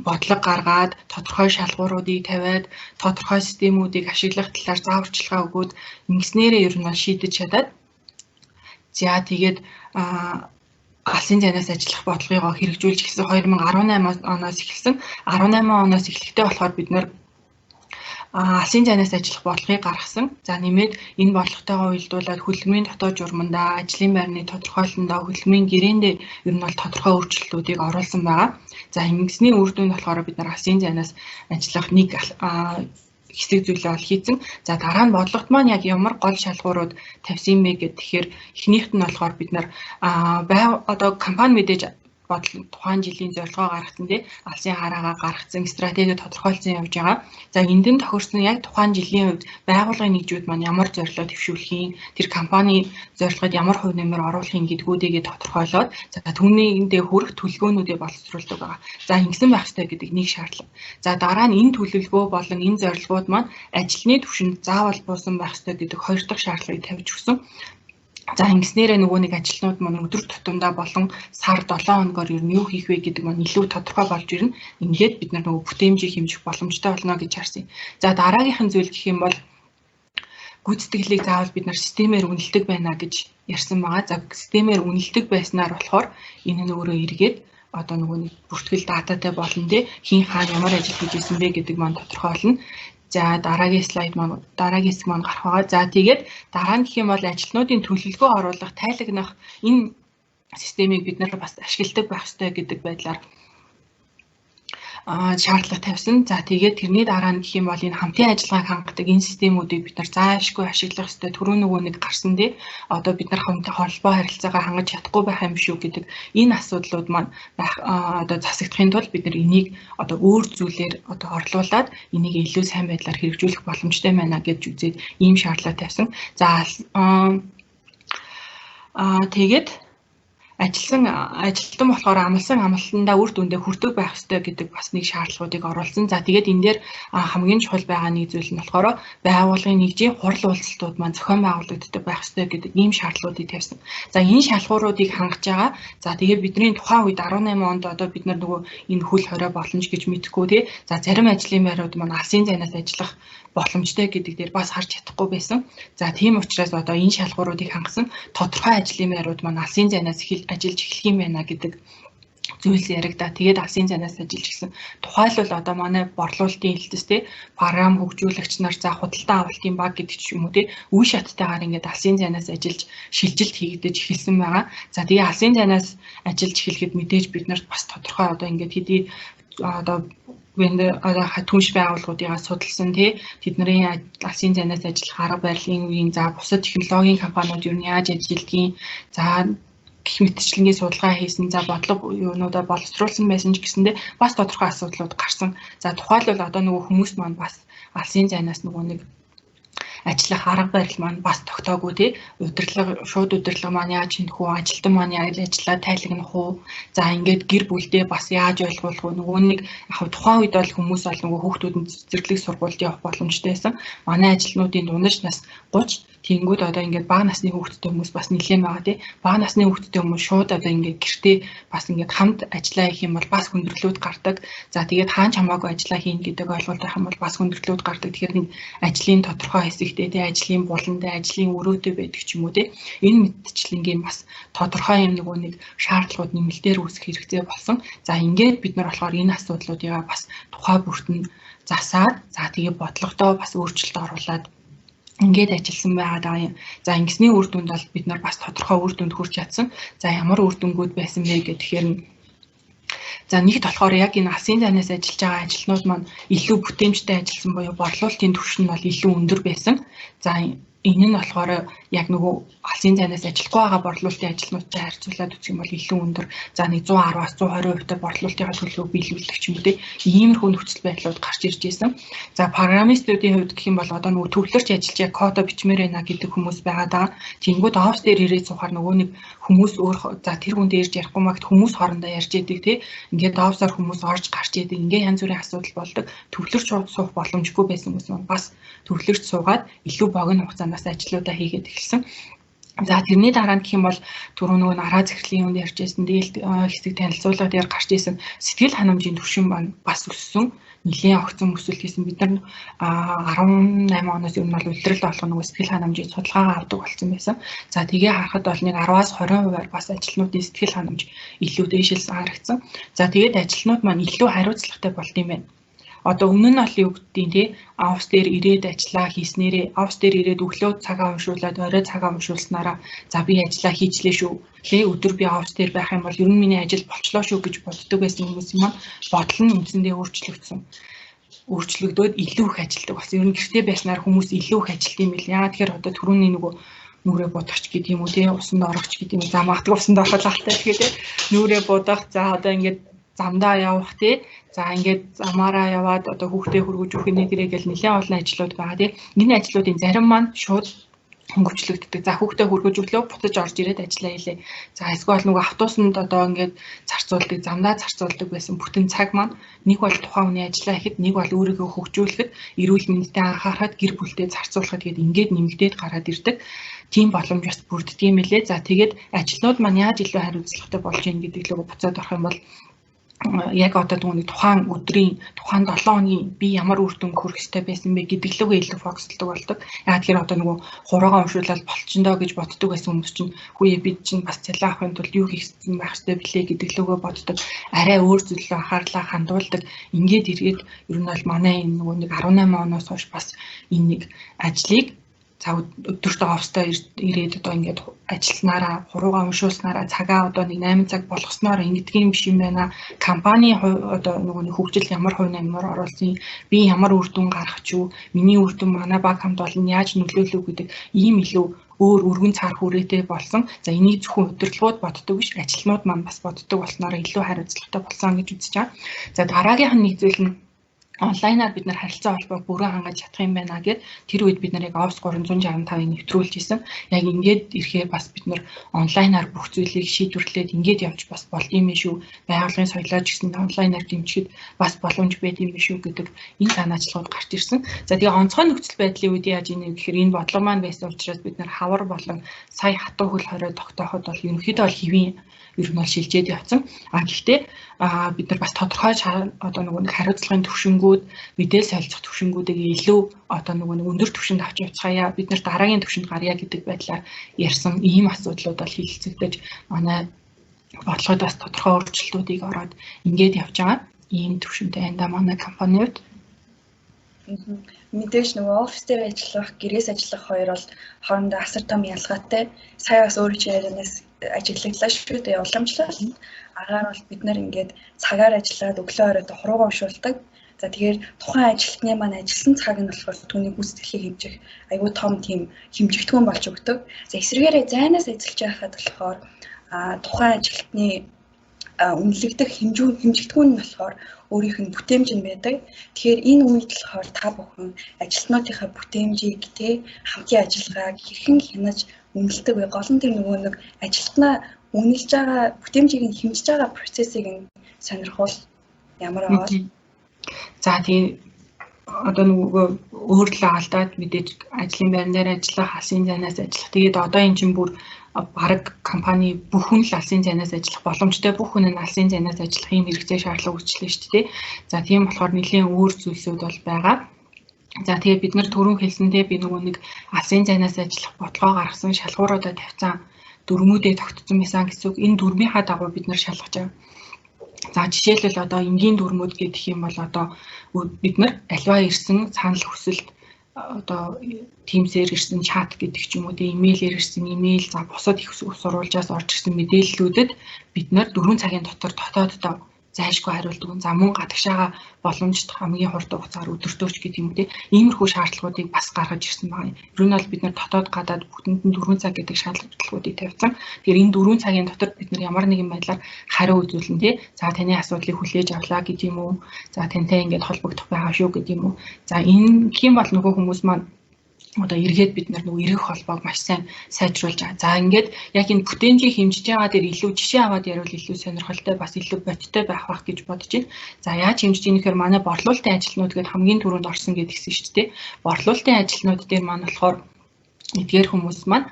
бодлого гаргаад тодорхой шалгууруудыг тавиад тодорхой системүүдийг ашиглах талаар зааварчилгаа өгөөд ингэснээрээ ер нь шийдэж чадаад за тэгээд алсын зайнаас ажиллах бодлогыг хэрэгжүүлж эхэлсэн 2018 оноос эхэлсэн. 18 оноос эхлэхдээ болохоор бид нэр алсын зайнаас ажиллах бодлогыг гаргасан. За нэмээд энэ бодлоготойгоо уялдуулаад хөдөлмөрийн дотоод журмандаа, ажлын байрны тодорхойлолтондоо, хөдөлмөрийн гэрээндээ ер нь бол тодорхой өөрчлөлтүүдийг оруулсан байгаа. За ингэсний үр дүнд болохоор бид нар алсын зайнаас ажиллах нэг хэсэг зүйлээ ол хийцэн. За дараа нь бодлогот маань яг ямар гол шалгуурууд тавьсан бэ гэхээр эхнийхт нь болохоор бид нар одоо компани мэдээж тухайн жилийн зорилгоо гаргасан тий алсын хараагаа гаргасан стратеги тодорхойлсон явж байгаа. За энд нь тохирсон яг тухайн жилийн хувьд байгууллагын нэгжүүд маань ямар зорилгоо төвшүүлэхийн, тэр компани зорилгод ямар хувь нэмэр оруулахын гэдгүүдийг тодорхойлоод за түүнийдээ хүрэх төлөвлөгөөнүүдийг боловсруулдаг байгаа. За ингэсэн байх ёстой гэдэг нэг шаардлага. За дараа нь энэ төлөвлөгөө болон энэ зорилгууд маань ажилтны түвшинд заавал буусан байх ёстой гэдэг хоёр дахь шаардлагыг тавьж өгсөн. За ингэснээрээ нөгөө нэг ажилтнууд маань өдөр тутамдаа болон сар 7 хоногор ер нь юу хийх вэ гэдэг маань илүү тодорхой болж ирнэ. Ингээд бид нар нөгөө бүтээмжийг хэмжих боломжтой болно гэж харсан. За дараагийнхан зүйл гэх юм бол гүйцэтгэлийг заавал бид нар системээр үнэлдэг байна гэж ярьсан байгаа. За системээр үнэлдэг байснаар болохоор энэ нь өөрөө эргээд одоо нөгөө нэг бүртгэл дататай болно те хин хаана ямар ажил хийж исэн бэ гэдэг маань тодорхойлно. За дараагийн слайд маань дараагийн хэсэг маань гарах байгаа. За тэгээд дараа нь гэх юм бол ажилтнуудын төлөвлөгөө оруулах, тайлагнах энэ системийг бид нар бас ашигладаг байх ёстой гэдэг байдлаар шаардлага тавьсан. За тэгээд тэрний дараа нь гэх юм бол энэ хамтын ажиллагааг хангадаг энэ системүүдийг бид нар заашгүй ашиглах ёстой. Түрүү нөгөө нэг гарсан тий одоо бид нар хамтын холбоо харилцаагаа хангаж чадахгүй байх юм шүү гэдэг энэ асуудлууд маань одоо засагдахын тулд бид нар энийг одоо өөр зүйлээр одоо орлуулад энийг илүү сайн байдлаар хэрэгжүүлэх боломжтой байна гэж үзээд ийм шаардлага тавьсан. За тэгээд ажилтан болохоор амлсан амлалтандаа үр дүндээ хүрдэг байх ёстой гэдэг бас нэг шаардлагуудыг оруулсан. За тэгээд энэ дээр хамгийн чухал байгаа нэг зүйл нь болохоор байгууллагын нэгжийн хурал уулзалтууд маань зохион байгуулагддаг байх ёстой гэдэг ийм шаардлагуудыг тавьсан. За энэ шалгууруудыг хангаж байгаа. За тэгээд бидний тухайн үед 18 онд одоо бид нар нөгөө энэ хөл хорой боломж гэж мэдхгүй тий. За зарим ажлын байрууд маань алсын зайнаас ажиллах боломжтой гэдэг дээр бас харж чадахгүй байсан. За тийм учраас одоо энэ шалгууруудыг хангасан тодорхой ажлын байрууд маань алсын зайнаас ажиллаж эхлэх юм байна гэдэг зүйлс яригдаа. Тэгээд алсын зайнаас ажиллаж гисэн. Тухайлбал одоо манай борлуулалтын хэлтэс тий програм хөгжүүлэгч нар за худалдаа авалтын баг гэдэг ч юм уу тий үе шаттайгаар ингээд алсын зайнаас ажиллаж шилжилт хийгдэж эхэлсэн байгаа. За тэгээ алсын зайнаас ажиллаж эхлэхэд мэдээж бид нарт бас тодорхой одоо ингээд хэдий одоо түнш байгууллагуудыгаа судалсан тий тэдний алсын зайнаас ажиллах арга барилын үеийн за бусад технологийн компаниуд юу яаж ажилладгийг за гэх мэтчлэнгийн судалгаа хийсэн за бодлого юунуудаа боловсруулсан байсан ч гэсэндээ бас тодорхой асуудлууд гарсан. За тухайлбал одоо нөгөө хүмүүс маань бас алсын зайнаас нөгөө нэг ажиллах арга барил маань бас тогтоогүй тий удирдлага шууд удирдлага маань яаж хийх вэ ажилтан маань яаж ажиллаа тайлагнах уу за ингээд гэр бүлдээ бас яаж ойлгуулах вэ нөгөө нэг яг тухайн үед бол хүмүүс бол нөгөө хүүхдүүдэнд цэцэрлэг сургуульд явах боломжтой байсан манай ажилтнуудын дундаж нас 30 Тэнгүүд одоо ингээд бага насны хүүхэдтэй хүмүүс бас нэлээд байгаа тий. Бага насны хүүхэдтэй хүмүүс шууд одоо ингээд гэртээ бас ингээд хамт ажиллаа хийх юм бол бас хүндрэлүүд гардаг. За тэгээд хаан чамаагүй ажиллаа хийн гэдэг ойлголт байх юм бол бас хүндрэлүүд гардаг. Тэгэхээр нэг ажлын тодорхой хэсэгтэй тий, ажлын булантай, ажлын өрөөтэй байдаг ч юм уу тий. Энэ мэдчлэнгийн бас тодорхой юм нэг шаардлагууд нэмэлтээр үүсэх хэрэгцээ болсон. За ингээд бид нар болохоор энэ асуудлуудыгаа бас тухай бүрт нь засаад за тэгээ бодлогодоо бас өөрчлөлт оруулаад ингээд ажилласан байгаа юм. За ингэсний үр дүнд бол бид нар бас тодорхой үр дүнд хүрч чадсан. За ямар үр дүнгууд байсан бэ гэхээр за нэгт болохоор яг энэ алсын зайнаас ажиллаж байгаа ажилтнууд маань илүү бүтээмжтэй ажилласан буюу борлуулалтын түвшин нь бол илүү өндөр байсан. За энэ нь болохоор яг нөгөө алсын зайнаас ажиллахгүй байгаа борлуулалтын ажилтнуудтай харьцуулаад үзэх юм бол илүү өндөр. За нэг 110-аас 120% борлуулалтын төлөвийг биелүүлэх ч юм уу тийм иймэрхүү нөхцөл байдлууд гарч ирж байсан. За программистуудын хувьд гэх юм бол одоо нөгөө төвлөрч ажиллаж яг кодо бичмээр байна гэдэг хүмүүс байгаа даа. Тэнгүүд офс дээр ирээд суухаар нөгөө нэг хүмүүс өөр за тэр хүн дээр ярихгүй магт хүмүүс хоорондоо ярьж идэг тийм ингээд офсоор хүмүүс орж гарч идэг ингээд янз бүрийн асуудал болдог. Төвлөрч суух боломжгүй байсан хүмүүс маань бас төвлөрч суугаад илүү богино хугацаанаас ажлуудаа хийгээд эхэлсэн. За тэрний дараа нь гэх юм бол түрүү нөгөө нараа захирлын юунд ярьж байсан дээл хэсэг танилцуулга дээр гарч ирсэн сэтгэл ханамжийн түвшин маань бас өссөн. Нилийн огцон өсөлт хийсэн. Бид нар 18 оноос өмнө бол улирал болох нөгөө сэтгэл ханамжийн судалгаагаа авдаг болсон байсан. За тэгээ харахад бол нэг 10-аас 20% бас ажилтнуудын сэтгэл ханамж илүү дээшилсэн харагдсан. За тэгээд ажилтнууд маань илүү хариуцлагатай болд юм байна. Одоо өмнө нь бол юу гэдгийг тий офс дээр ирээд ажиллаа хийснээрээ офс дээр ирээд өглөө цагаа уншуулад орой цагаа уншуулснараа за би ажиллаа хийчлээ шүү. Тий өдөр би офс дээр байх юм бол ер нь миний ажил болчлоо шүү гэж боддог байсан хүмүүс юм аа бодол нь үндсэндээ өөрчлөгдсөн. Өөрчлөгдөөд илүү их ажилдаг болсон. Ер нь гэртээ байснаар хүмүүс илүү их ажилт юм бэл. Яагаад тэгэхээр одоо түрүүний нөгөө нүрээ будагч гэдэг юм уу тий усанд орохч гэдэг юм. За магадгүй усанд орох алтай тэгэхээр тий нүрээ будах за одоо ингээд замдаа явах тий за ингээд замаараа яваад одоо хүүхдээ хөргөж өгөх нэгрээ гэл нэлээд олон ажлууд байгаа тий энэ ажлуудын зарим маань шууд хөнгөвчлөгддөг. За хүүхдээ хөргөж өглөө бутаж орж ирээд ажиллаа хийлээ. За эсвэл нөгөө автобусанд одоо ингээд зарцуулдаг, замдаа зарцуулдаг байсан бүтэн цаг маань нэг бол тухайн хүний ажиллаа хийхэд, нэг бол өөрийгөө хөгжүүлэхэд, эрүүл мэндэд анхаарахад, гэр бүлтэй зарцуулахад гээд ингээд нэмэгдээд гараад ирдэг. Тийм боломж бас бүрддэг юм лээ. За тэгээд ажилтнууд маань яаж илүү хариуцлагатай болж ийн гэдэг лөө буцаад орох юм бол яг одоо түүний тухайн өдрийн тухайн 7 хоногийн би ямар үр дүн хүрэх ёстой байсан бэ гэдэг лүгээ илүү фокусддаг болдог. Яг тэгэхээр одоо нөгөө хураагаа уншуулаад болчихно гэж боддог байсан хүмүүс чинь хүүе бид чинь бас цалин авахын тулд юу хийх байх ёстой бэлээ гэдэг лүгээ боддог. Арай өөр зүйлөө анхаарлаа хандуулдаг. Ингээд эргээд ер нь бол манай энэ нөгөө нэг 18 оноос хойш бас энэ нэг ажлыг за өдөрт офстой ирээд одоо ингээд ажилланараа хуруугаа уншуулснараа цагаа одоо нэг 8 цаг болгосноор ингэдэг юм биш юм байна. Компани одоо нөгөө хөгжил ямар хувь нэмээр оруулсан, би ямар үр дүн гаргах ч юу, миний үр дүн манай баг хамт олон яаж нөлөөлөв гэдэг ийм илүү өөр өргөн цар хүрээтэй болсон. За энийг зөвхөн удирдлагууд боддог биш, ажилтнууд маань бас боддог болсноор илүү хариуцлагатай болсон гэж үзэж байгаа. За дараагийнх нь нэг зүйл нь онлайнаар бид нар харилцаа холбоог бүрэн хангаж чадах юм байна гэд тэр үед бид нарыг Office 365-ыг нэвтрүүлж исэн. Яг ингээд ирэхээр бас бид нар онлайнаар бүх зүйлийг шийдвэрлээд ингээд явж бас болд юм шүү. Байгууллагын соёлоо ч гэсэн онлайнаар дэмжихэд бас боломж байд юм шүү гэдэг энэ санаачлагууд гарч ирсэн. За тэгээ онцгой нөхцөл байдлын үед яаж ийм гэхээр энэ бодлого маань байсан учраас бид нар хавар болон сая хатуу хөл хорой тогтооход бол ерөнхийдөө бол хэвийн ер нь бол шилжээд явцсан. Гэхдээ бид нар бас тодорхой одоо нөгөө нэг хариуцлагын төвшингүүд, мэдээлэл солилцох төвшингүүдийг илүү одоо нөгөө нэг өндөр төвшөнд авч явцгаая. Бид нар дараагийн төвшөнд гарья гэдэг байдлаар ярьсан ийм асуудлууд бол хилцэгдэж манай бодлогод бас тодорхой өөрчлөлтүүдийг ороод ингээд явж байгаа. Ийм төвшөнтэй энэ манай компаниуд мэдээж нөгөө офис дээр ажиллах, гэрээс ажиллах хоёр бол хоорондоо асар том ялгаатай. Сая бас өөрөө чи ярианаас ажиглаглаа шүү дээ, уламжлал. Агаар бол бид нар ингээд цагаар ажиллаад өглөө оройд хуруугаа уншуулдаг. За тэгэхээр тухайн ажилтны маань ажилласан цаг нь болохоор түүний гүйцэтгэлийг хэмжих айгүй том тийм хэмжигдэхүүн болж өгдөг. За эсвэргээрээ зайнаас ажиллаж байхад болохоор тухайн ажилтны үнэлэгдэх хэмжигдэхүүн нь болохоор өөрийнх нь бүтээмж нь байдаг. Тэгэхээр энэ үед болохоор та бүхэн ажилтнуудынхаа бүтээмжийг хамтын ажиллагааг хэрхэн хянаж үнэлдэг вэ? Гол нь тэр нөгөө нэг ажилтнаа үнэлж байгаа бүтээмжийг нь хэмжиж байгаа процессыг нь сонирхол ямар аа. За тийм одоо нөгөө өөрлөө алдаад мэдээж ажлын байран дээр ажиллах, алсын зайнаас ажиллах. Тэгээд одоо эн чинь бүр бараг компани бүх хүн л алсын зайнаас ажиллах боломжтой, бүх хүн нь алсын зайнаас ажиллах юм хэрэгцээ шаардлага үүсчлээ шүү дээ. За тийм болохоор нэлийн өөр зүйлсүүд бол байгаа. За тэгээд бид нар түрүүн хэлсэндээ би нөгөө нэг алсын зайнаас ажиллах бодлогоо гаргасан шалгууруудаа тавьсан дүрмүүдээ тогтцсон байсан гэсэн үг. Энэ дүрмийнхаа дагуу бид нар шалгаж байгаа. За жишээлбэл одоо энгийн дүрмүүд гэдэг юм бол одоо бид нар аливаа ирсэн санал хүсэлт одоо Teams-ээр ирсэн чат гэдэг ч юм уу, имэйлээр ирсэн имэйл, за бусад их сурвалжаас орж ирсэн мэдээллүүдэд бид нар 4 цагийн дотор дотооддоо зайлшгүй хариулдаг. За мөн гадагшаага боломжтой хамгийн хурд хугацаар өдөртөөч гэдэг юм те. Иймэрхүү шаардлагуудыг бас гаргаж ирсэн байна. Ер нь бол бид нар дотоод гадаад бүгдэнд нь 4 цаг гэдэг шаардлагуудыг тавьсан. Тэгэхээр энэ 4 цагийн дотор бид нар ямар нэгэн байдлаар хариу үзүүлнэ те. За таны асуудлыг хүлээж авлаа гэдэг юм уу? За тантай ингээд холбогдох байгаа шүү гэдэг юм уу? За энэ хэм бол нөгөө хүмүүс маань одоо эргээд бид нар нөгөө эргэх холбоог маш сайн сайжруулж байгаа. За ингээд яг энэ бүтээнжийг хэмжиж байгаа дээр илүү жишээ аваад яривал илүү сонирхолтой бас илүү бодиттой байх бах гэж бодож байна. За яаж хэмжиж ийм гэхээр манай борлуулалтын ажилтнууд гэдэг хамгийн түрүүнд орсон гэдгийгсэн шүү дээ. Борлуулалтын ажилтнууд дээр маань болохоор эдгээр хүмүүс маань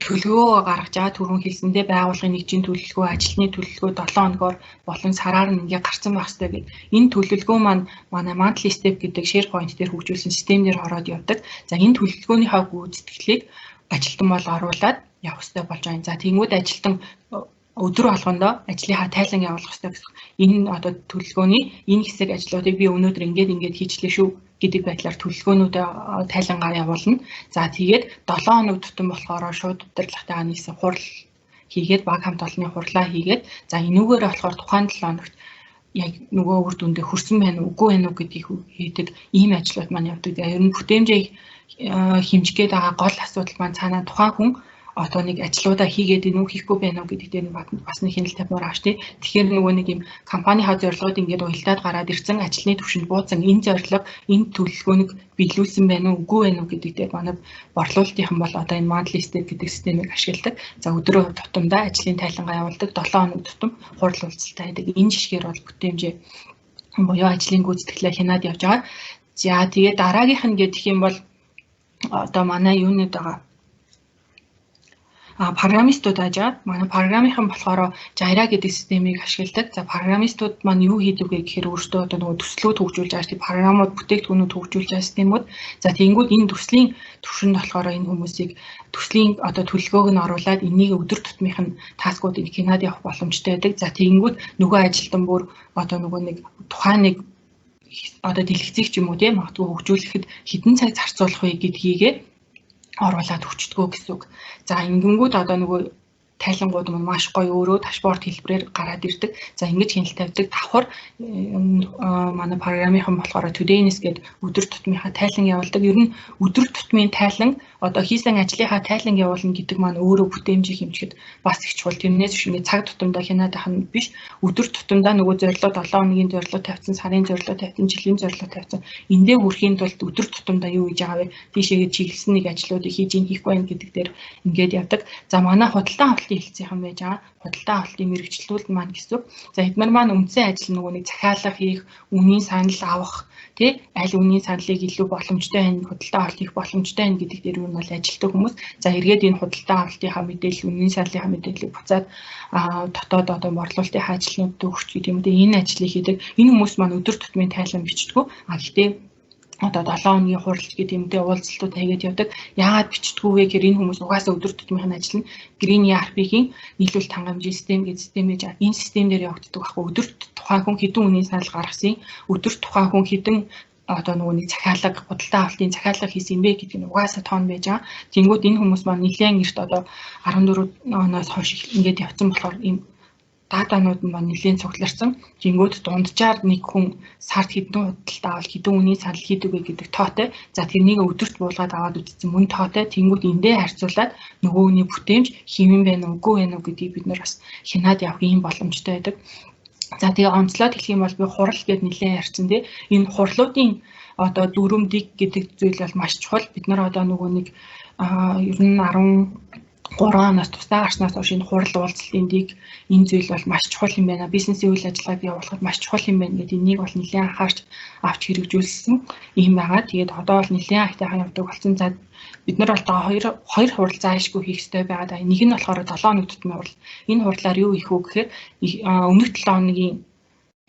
төлөвлөгөө гаргаж байгаа түрүүн хэлсэндээ байгууллагын нэгжийн төлөвлөгөө, ажилтны төлөвлөгөө 7 хоногоор болон сараар нь ингээ гарсан байх хэрэгтэй гэдэг. Энэ төлөвлөгөө маань манай monthly step гэдэг SharePoint дээр хөгжүүлсэн системээр ороод явдаг. За энэ төлөвлөгөөнийхөө гүйцэтгэлийг ажилтан бол оруулаад явах хэрэгтэй болж байгаа. За тэгмүүд ажилтан өдөр болгондоо ажлынхаа тайлан явуулах хэрэгтэй гэсэн. Энэ одоо төлөвлөгөөний энэ хэсэг ажлуудыг би өнөөдөр ингээд хийчлээ шүү гэдэг байдлаар төлөвлөгөөнүүдээ тайлангаар явуулна. За тэгээд 7 хоног тутам болохоор шууд удирдлагатайгаа нийлсэн хурал хийгээд баг хамт олонны хурлаа хийгээд за энүүгээр болохоор тухайн 7 хоногт яг нөгөө үр дүндээ хүрсэн байна уу үгүй байна уу гэдгийг хийдэг ийм ажлууд маань явдаг. Ер нь бүтээмжийг хэмжих гээд байгаа гол асуудал маань цаанаа тухайн хүн одоо нэг ажлуудаа хийгээд энэ хийхгүй байна уу гэдэг дээр бас нэг хяналт тавьмаар ааш тий. Тэгэхээр нөгөө нэг юм компанийнхаа зорилгоод ингээд уялдаад гараад ирсэн ажлын түвшинд бууцсан энэ зорилго энэ төлөвлөгөөнийг биелүүлсэн байна уу үгүй байна уу гэдэг дээр манай борлуулалтынхан бол одоо энэ monthly step гэдэг системийг ашигладаг. За өдрөө тутамдаа ажлын тайлангаа явуулдаг 7 хоног тутам хурал уулзалтаа хийдэг. Энэ жишгээр бол бүтээмжээ буюу ажлын гүйцэтгэлээ хянаад явж байгаа. За тэгээд дараагийнх нь гэх юм бол одоо манай юунууд байгаа программистууд ажаад манай программийнхан болохоор Jira гэдэг системийг ашигладаг. За программистууд маань юу хийдэг вэ гэхээр өөрсдөө одоо нөгөө төслүүд хөгжүүлж байгаа тийм програмууд бүтээгдэхүүнүүд хөгжүүлж байгаа системүүд. За тэгэнгүүт энэ төслийн түвшинд болохоор энэ хүмүүсийг төслийн одоо төлөвлөгөөг нь оруулаад энийг өдөр тутмынх нь таскуудыг хянаад явах боломжтой байдаг. За тэгэнгүүт нөгөө ажилтан бүр одоо нөгөө нэг тухайн нэг одоо дэлгэцийг ч юм уу тийм магадгүй хөгжүүлэхэд хэдэн цаг зарцуулах вэ гэдгийг оруулаад өчтгөө гэсэн үг. За ингэнгүүт одоо нөгөө тайлангууд маш гоё өөрөө дашборд хэлбэрээр гараад ирдэг. За ингэж хяналт тавьдаг. Давхар манай программийнхан болохоор Today-нess гэдэг өдөр тутмынхаа тайлан явуулдаг. Ер нь өдөр тутмын тайлан одоо хийсэн ажлынхаа тайлан явуулна гэдэг маань өөрөө бүтээмжийг хэмжихэд бас их чухал. Тэрнээс биш ингэ цаг тутамдаа хянаад байх нь биш. Өдөр тутамдаа нөгөө зорилго 7 хоногийн зорилго тавьсан, сарын зорилго тавьсан, жилийн зорилго тавьсан. Эндээ хүрэхийн тулд өдөр тутамдаа юу хийж байгаа вэ? Тийшээгээ чиглэсэн нэг ажлуудыг хийж хийхгүй байх гэдэг дээр ингээд явдаг. За манай худалдан авалтын хэлцийнхэн байж байгаа. Худалдан авалтын мэрэгчлүүд маань гэсэн. За эдгээр маань үндсэн ажил нөгөө нэг захиалга хийх, үнийн санал авах, тий аль үнийн саналыг илүү боломжтой байна, худалдан авалт хийх боломжтой байна гэдэг дээр юу нь бол ажилтдаг хүмүүс. За эргээд энэ худалдан авалтынхаа мэдээлэл, үнийн саналынхаа мэдээллийг буцаад дотоод одоо борлуулалтынхаа ажилтнуудад өгч гэдэг юм. Энэ ажлыг хийдэг. Энэ хүмүүс маань өдөр тутмын тайлан бичдэг. Гэхдээ одоо 7 хоногийн хуралч гэдэг юмтэй уулзалтууд хийгээд явдаг. Яагаад бичдэггүй вэ гэхээр энэ хүмүүс угаасаа өдөр тутмынх нь ажил нь Green ERP-ийн нийлүүлэлт хангамжийн систем гэдэг систем гэж энэ систем дээр явагддаг байхгүй. Өдөр тухайн хүн хэдэн үнийн санал гаргасан, өдөр тухайн хүн хэдэн одоо нөгөө нэг захиалга, худалдан авалтын захиалга хийсэн бэ гэдэг нь угаасаа тоон байж байгаа. Тэнгүүд энэ хүмүүс маань нэлээд эрт одоо 14 оноос хойш ингээд явцсан болохоор ийм датанууд нь маань нэлээд цугларсан. Тэнгүүд дунджаар нэг хүн сард хэдэн худалдаа авалт хэдэн үнийн санал хийдэг вэ гэдэг тоотой. За тэрнийг өдөрт буулгаад аваад үзсэн мөн тоотой. Тэнгүүд эндээ харьцуулаад нөгөө хүний бүтээмж хэвэн байна уу, үгүй байна уу гэдгийг бид нар бас хянаад явах юм боломжтой байдаг. За тэгээ онцлоод хэлэх юм бол би хурал гэд нэлээд ярьсан тий. Энэ хурлуудын одоо дүрм дэг гэдэг зүйл бол маш чухал. Бид нар одоо нөгөө нэг ер нь 3 оноос тусдаа гарснаас хойш энэ хурал уулзалтын дэг энэ зүйл бол маш чухал юм байна. Бизнесийн үйл ажиллагааг явуулахад маш чухал юм байна гэдэг энийг бол нэлээд анхаарч авч хэрэгжүүлсэн юм байгаа. Тэгээд одоо бол нэлээд айтайхан явдаг болсон. За бид нар бол хоёр хурал заашгүй хийх ёстой байгаа. Нэг нь болохоор 7 хоног тутмын хурал. Энэ хурлаар юу хийх вэ гэхээр өмнөх 7 хоногийн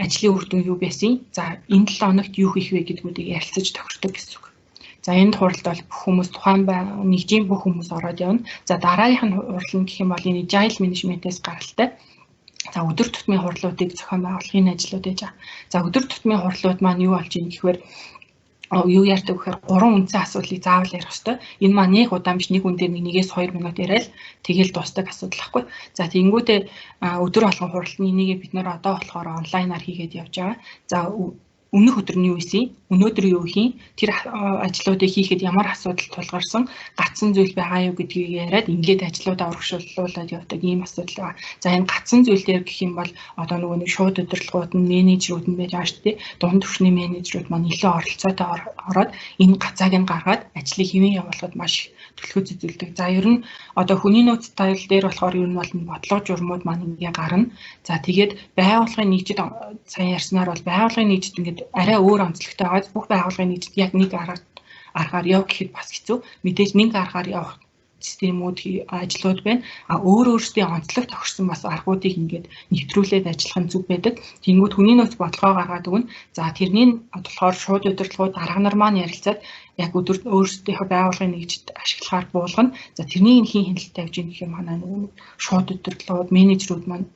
ажлын үр дүн юу байсан? За энэ 7 хоногт юу хийх вэ гэдгүүдийг ярилцаж тохирдог гэсэн үг. За энэ хуралд бол бүх хүмүүс тухайн нэгжийн бүх хүмүүс ороод явна. За дараагийнх нь хурал нь гэх юм бол энэ agile management-ээс гаралтай. За өдөр тутмын хурлуудыг зохион байгуулахын ажлууд ээж. За өдөр тутмын хурлууд маань юу болж ийм гэхээр юу ярьдаг гэхээр 3 үндсэн асуудлыг заавал ярих хэрэгтэй. Энэ маань нэг удаан биш, нэг үн дээр нэгээс 2 минут яриад тэгэл дуустдаг асуудал ахгүй. За тэгэнгүүтээ өдөр болгон хуралны энийг бид нэр одоо болохоор онлайнаар хийгээд явж байгаа. За өмнөх өдөр нь юу ийсэн? Өнөөдөр юу хийн? Тэр ажлуудыг хийхэд ямар асуудал тулгарсан, гацсан зүйл байгаа юу гэдгийг яриад ингээд ажлуудаа урагшууллуулад явдаг ийм асуудал байгаа. За энэ гацсан зүйл дээр гэх юм бол одоо нөгөө нэг шууд удирдлагууд нь менежерүүд нь байж байгаа шүү дээ. Дунд түвшний менежерүүд маань нэлээд оролцоотой ороод энэ гацааг нь гаргаад ажлыг хэвэн явуулахад маш төлхөө зүйдэлдэг. За ер нь одоо хүний нөөц тайл дээр болохоор ер нь бол бодлого журмууд маань ингээ гарна. За тэгээд байгууллагын нэгжид сайн ярьснаар бол байгууллагын нэгжид ингээд арай өөр онцлогтой байгаа. Бүх байгууллагын нэгжид яг нэг аргаар яв гэхэд бас хэцүү. Мэдээж нэг аргаар явах системүүд ажлууд байна. Өөрсдийн онцлог тохирсон бас аргуудыг ингээд нэвтрүүлээд ажиллах нь зүг байдаг. Тэнгүүд хүний нөөц бодлогоо гаргаад өгнө. За тэрний болохоор шууд удирдлагууд арга нар маань ярилцаад яг өдөр өөрсдийнхөө байгууллагын нэгжид ашиглахаар буулгана. За тэрнийг хийн хяналттай явж ийн гэх юм манай нөгөө шууд удирдлагууд менежерүүд маань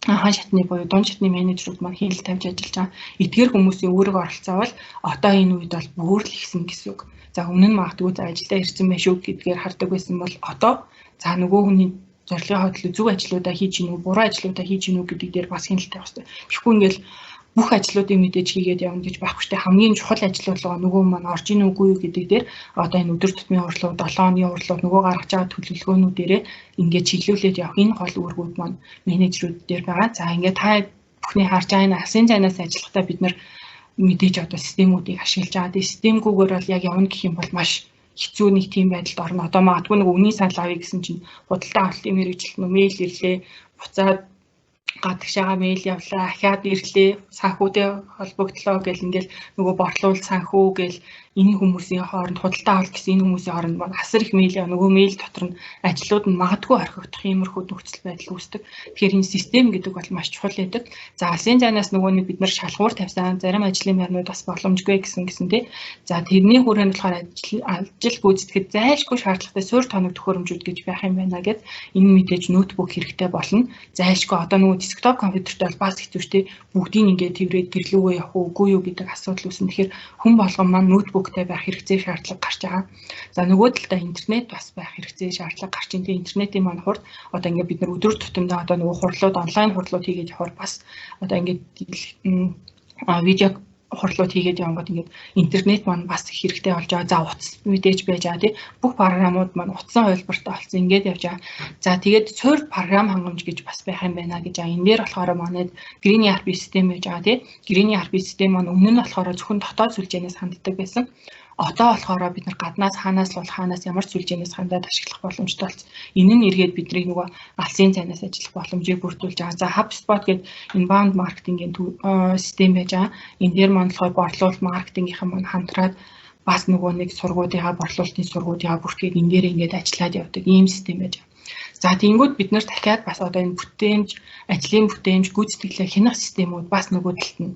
хаан шатны буюу дунд шатны менежерүүд маань хяналт тавьж ажиллаж байгаа. Эдгээр хүмүүсийн үүрэг оролцоо бол одоо энэ үед бол бүр л ихсэн гэсэн үг. За өмнө нь магадгүй за ажилдаа ирсэн байх шүү гэдгээр хардаг байсан бол одоо за нөгөө хүний зорилгын хөдөлгөөн зөв ажлуудаа хийж гинүү, буруу ажлуудаа хийж гинүү гэдэг дээр бас хяналт тавих хэрэгтэй. Тэгэхгүй ингээл бүх ажлуудыг мэдээж хийгээд явна гэж байхгүй шүү дээ. Хамгийн чухал ажлуулга нөгөө маань орж ийн үгүй юу гэдэг дээр одоо энэ өдөр тутмын хурлууд, 7 хоногийн хурлууд нөгөө гаргаж байгаа төлөвлөгөөнүүдээрээ ингээд чиглүүлээд явах энэ гол үүргүүд маань менежерүүд дээр байгаа. За ингээд та бүхний харж байгаа энэ алсын зайнаас ажиллахдаа бид нар мэдээж одоо системүүдийг ашиглаж байгаа. Тэгээ системгүйгээр бол яг явна гэх юм бол маш хэцүү нэг тийм байдалд орно. Одоо магадгүй нэг үний санал авъя гэсэн чинь худалдаа авалтын мэргэжилт нөө мэйл ирлээ, буцаад гадагшаага мэйл явлаа, ахаад ирлээ, санхүүтэй холбогдлоо гэл ингээл нөгөө борлуулалт санхүү гэл энэ хүмүүсийн хооронд худалдаа авалт гэсэн энэ хүмүүсийн хооронд маань асар их мэйл яваа. Нөгөө мэйл дотор нь ажлууд нь магадгүй орхигдох иймэрхүү нөхцөл байдал үүсдэг. Тэгэхээр энэ систем гэдэг бол маш чухал байдаг. За алсын зайнаас нөгөө нэг бид нар шалгуур тавьсан зарим ажлын байрнууд бас боломжгүй гэсэн тий. За тэрний хүрээнд болохоор ажил гүйцэтгэхэд зайлшгүй шаардлагатай суурь тоног төхөөрөмжүүд гэж байх юм байна гэд энэ мэдээж ноутбук хэрэгтэй болно. Зайлшгүй одоо нөгөө десктоп компьютертэй бол бас хэцүү тий. Бүгдийг ингээд тэрвэд гэрлүүгөө явах үгүй юу гэдэг асуудал үүснэ. Тэгэхээр хүн болгон маань ноутбуктай байх хэрэгцээ шаардлага гарч байгаа. За нөгөө талдаа интернет бас байх хэрэгцээ шаардлага гарч ин. Тэгээ интернетийн маань хурд одоо ингээд бид нар өдөр тутамдаа одоо нөгөө хурлууд онлайн хурлууд хийгээд явахаар бас одоо ингээд видео хурлууд хийгээд явангууд ингээд интернет маань бас хэрэгтэй болж байгаа. За утас мэдээж байж байгаа тий. Бүх програмууд маань утсан хувилбартай болсон ингээд явж байгаа. За тэгээд суурь програм хангамж гэж бас байх юм байна гэж байгаа. Энэ дээр болохоор манайд Green ERP систем байж байгаа тий. Green ERP систем маань өмнө нь болохоор зөвхөн дотоод сүлжээнээс ханддаг байсан. Одоо болохоор бид нар гаднаас хаанаас л бол хаанаас ямар сүлжээнээс хандаад ашиглах боломжтой болсон. Энэ нь эргээд бидний нөгөө алсын цайнаас ажиллах боломжийг бүрдүүлж байгаа. За HubSpot гэдэг inbound маркетингийн систем байж байгаа. Энэ дээр маань болохоор борлуулалт маркетингийнхан маань хамтраад бас нөгөө нэг сургуулийнхаа борлуулалтын сургуулийнхаа бүртгээд энэ дээр ингээд ажиллаад явдаг ийм систем байж байгаа. За тэгэнгүүт бид нар дахиад бас одоо энэ бүтээмж, ажлын бүтээмж, гүйцэтгэлээ хянах системүүд бас нөгөө талд нь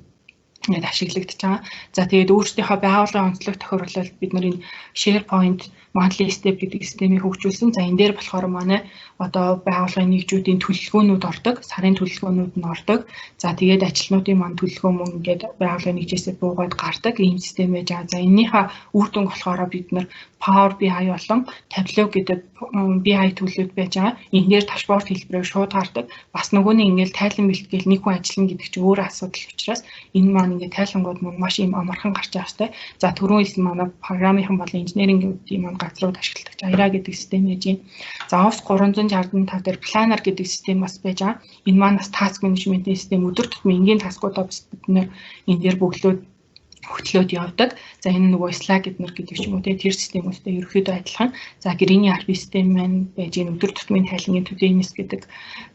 ингээд ашиглагдаж байгаа. За тэгээд өөрсдийнхөө байгууллагын онцлог тохируулалт бид нар энэ SharePoint monthly step гэдэг системийг хөгжүүлсэн. За энэ дээр болохоор манай одоо байгууллагын нэгжүүдийн төлөвлөгөөнүүд ордог, сарын төлөвлөгөөнүүд нь ордог. За тэгээд ажилтнуудын маань төлөвлөгөө мөн ингээд байгууллагын нэгжээсээ буугаад гардаг ийм систем байж байгаа. За энэнийхээ үр дүн болохоор бид нар Power BI болон Tableau гэдэг BI төлөвлөд байж байгаа. Энэ дээр дашборд хэлбэрээр шууд гардаг. Бас нөгөөний ингээд тайлан бэлтгэл нэг хүн ажиллана гэдэг чинь өөр асуудал учраас энэ маань ингээд тайлангууд маань маш юм амархан гарч байгаа хэвээр. За түрүүн хэлсэн манай програмынхан болон инженерингийн маань газрууд ашигладаг Jira гэдэг систем байж байна. За Office 365 дээр Planner гэдэг систем бас байж байгаа. Энэ маань бас task management систем өдөр тутмын энгийн таскуудаа бид нэр энэ дээр бөглөөд хөтлөөд явдаг. За энэ нөгөө Slack гэдэг ч юм уу тэр системүүдтэй ерөөхдөө адилхан. За гэрээний ERP систем маань байж гин өдөр тутмын тайлангийн төдийнэс гэдэг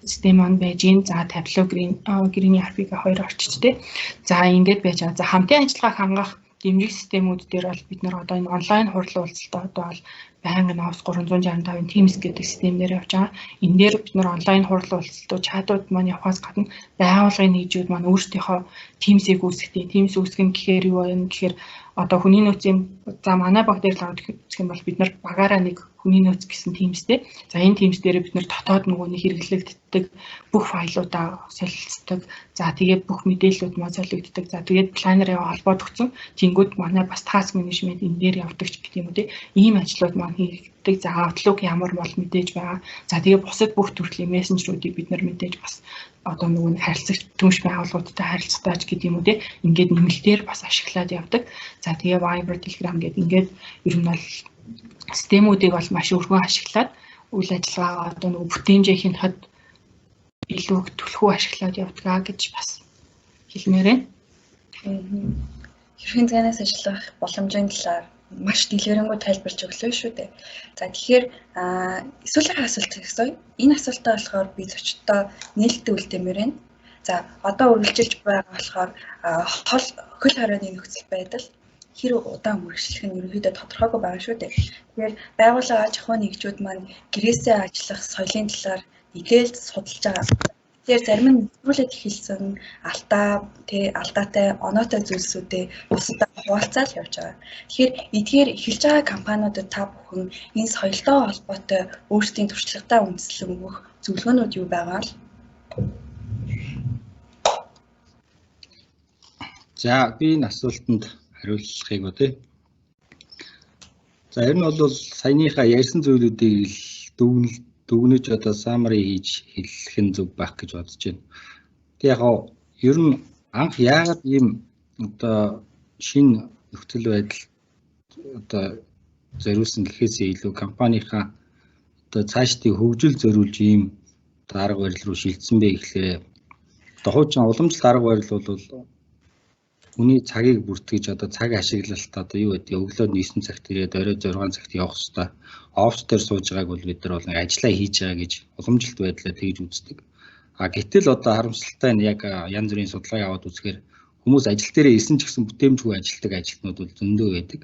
систем маань байж гин. За Tableau гэрээний ERP-г хоёр орчичтэй. За ингээд байж байгаа. За хамтын ажиллагааг хангах дэмжих системүүд дээр бол бид нар одоо энэ онлайн хурал уулзалтаа одоо бол байнгын Office 365-ын Teams гэдэг системээр явж байгаа. Энэ дээр бид нар онлайн хурал уулзалтууд чатууд маань явахаас гадна байгууллагын нэгжүүд маань өөрсдийнхөө Teams-ийг үүсгэдэг. Teams үүсгэх нь гэхээр юу вэ гэхээр одоо хүний нөөцийн за манай баг дээр л үзэх юм бол бид нар багаараа нэг хүний нөөц гэсэн Teams-тэй. За энэ Teams дээр бид нар дотоод нөгөөний хэрэглэгддэг бүх файлуудаа солилцдог. За тэгээд бүх мэдээллүүд маань солигддог. За тэгээд планерыг холбоод өгсөн. Тэнгүүд манай бас task management энэ дээр явдаг ч гэдэг юм уу те. Ийм ажлууд маань хийгддэг. За Outlook ямар бол мэдээж байгаа. За тэгээд бусад бүх төрлийн мессенжеруудыг бид нар мэдээж бас одоо нөгөө харилцагч түнш байгууллагуудтай харилцагтайч гэдэг юм уу те. Ингээд нэмэлтээр бас ашиглаад явдаг. За тэгээд Viber, Telegram гэдэг ингээд ер нь бол системүүдийг бол маш өргөн ашиглаад үйл ажиллагаагаа одоо нөгөө бүтээмжээ хянахад илүү түлхүү ашиглаад явдгаа гэж бас хэлмээр байна. Хэрхэн зэнээс ажиллах боломжийн талаар маш дэлгэрэнгүй тайлбарч өглөө шүү дээ. За тэгэхээр эсвэл асуулт хийсэн. Энэ асуултаа болохоор би зочдтой нээлттэй үлдээмээр байна. За одоо үргэлжилж байгаа болохоор хөл хорионы нөхцөл байдал хэр удаан үргэлжлэх нь ерөнхийдөө тодорхойгүй байгаа шүү дээ. Тэгэхээр байгууллага аж ахуйн нэгжүүд маань гэрээсээ ажиллах соёлын талаар нэгээлж судалж байгаа. Тэгэхээр зарим нь нэвтрүүлээд эхэлсэн алдаатай оноотой зүйлсүүдээ бусдад хуваалцаад явж байгаа. Тэгэхээр эдгээр эхэлж байгаа компаниудад та бүхэн энэ соёлтой холбоотой өөрсдийн туршлагатай үндэслэн өгөх зөвлөгөөнүүд юу байгаа вэ? За би энэ асуултанд хариулахыг үү те. За ер нь бол саяныхаа ярьсан зүйлүүдийг дүгнэж одоо summary хийж хэлэх нь зөв байх гэж бодож байна. Тэг яг ер нь анх яагаад ийм одоо шинэ нөхцөл байдал одоо зориулсан гэхээсээ илүү компанийнхаа одоо цаашдын хөгжил зориулж ийм арга барил руу шилжсэн бэ гэхлээр одоо хуучин уламжлалт арга барил бол хүний цагийг бүртгэж одоо цаг ашиглалт одоо юу гэдэг өглөө 9 цагт ирээд орой 6 цагт явах хэрэгтэй. Офс дээр сууж байгааг бол бид нар бол ажиллаа хийж байгаа гэж уламжлалт байдлаа тэгж үздэг. Гэтэл одоо харамсалтай нь яг янз бүрийн судалгаа яваад үзэхээр хүмүүс ажил дээрээ ирсэн ч гэсэн бүтээмжгүй ажилтдаг ажилтнууд бол зөндөө байдаг.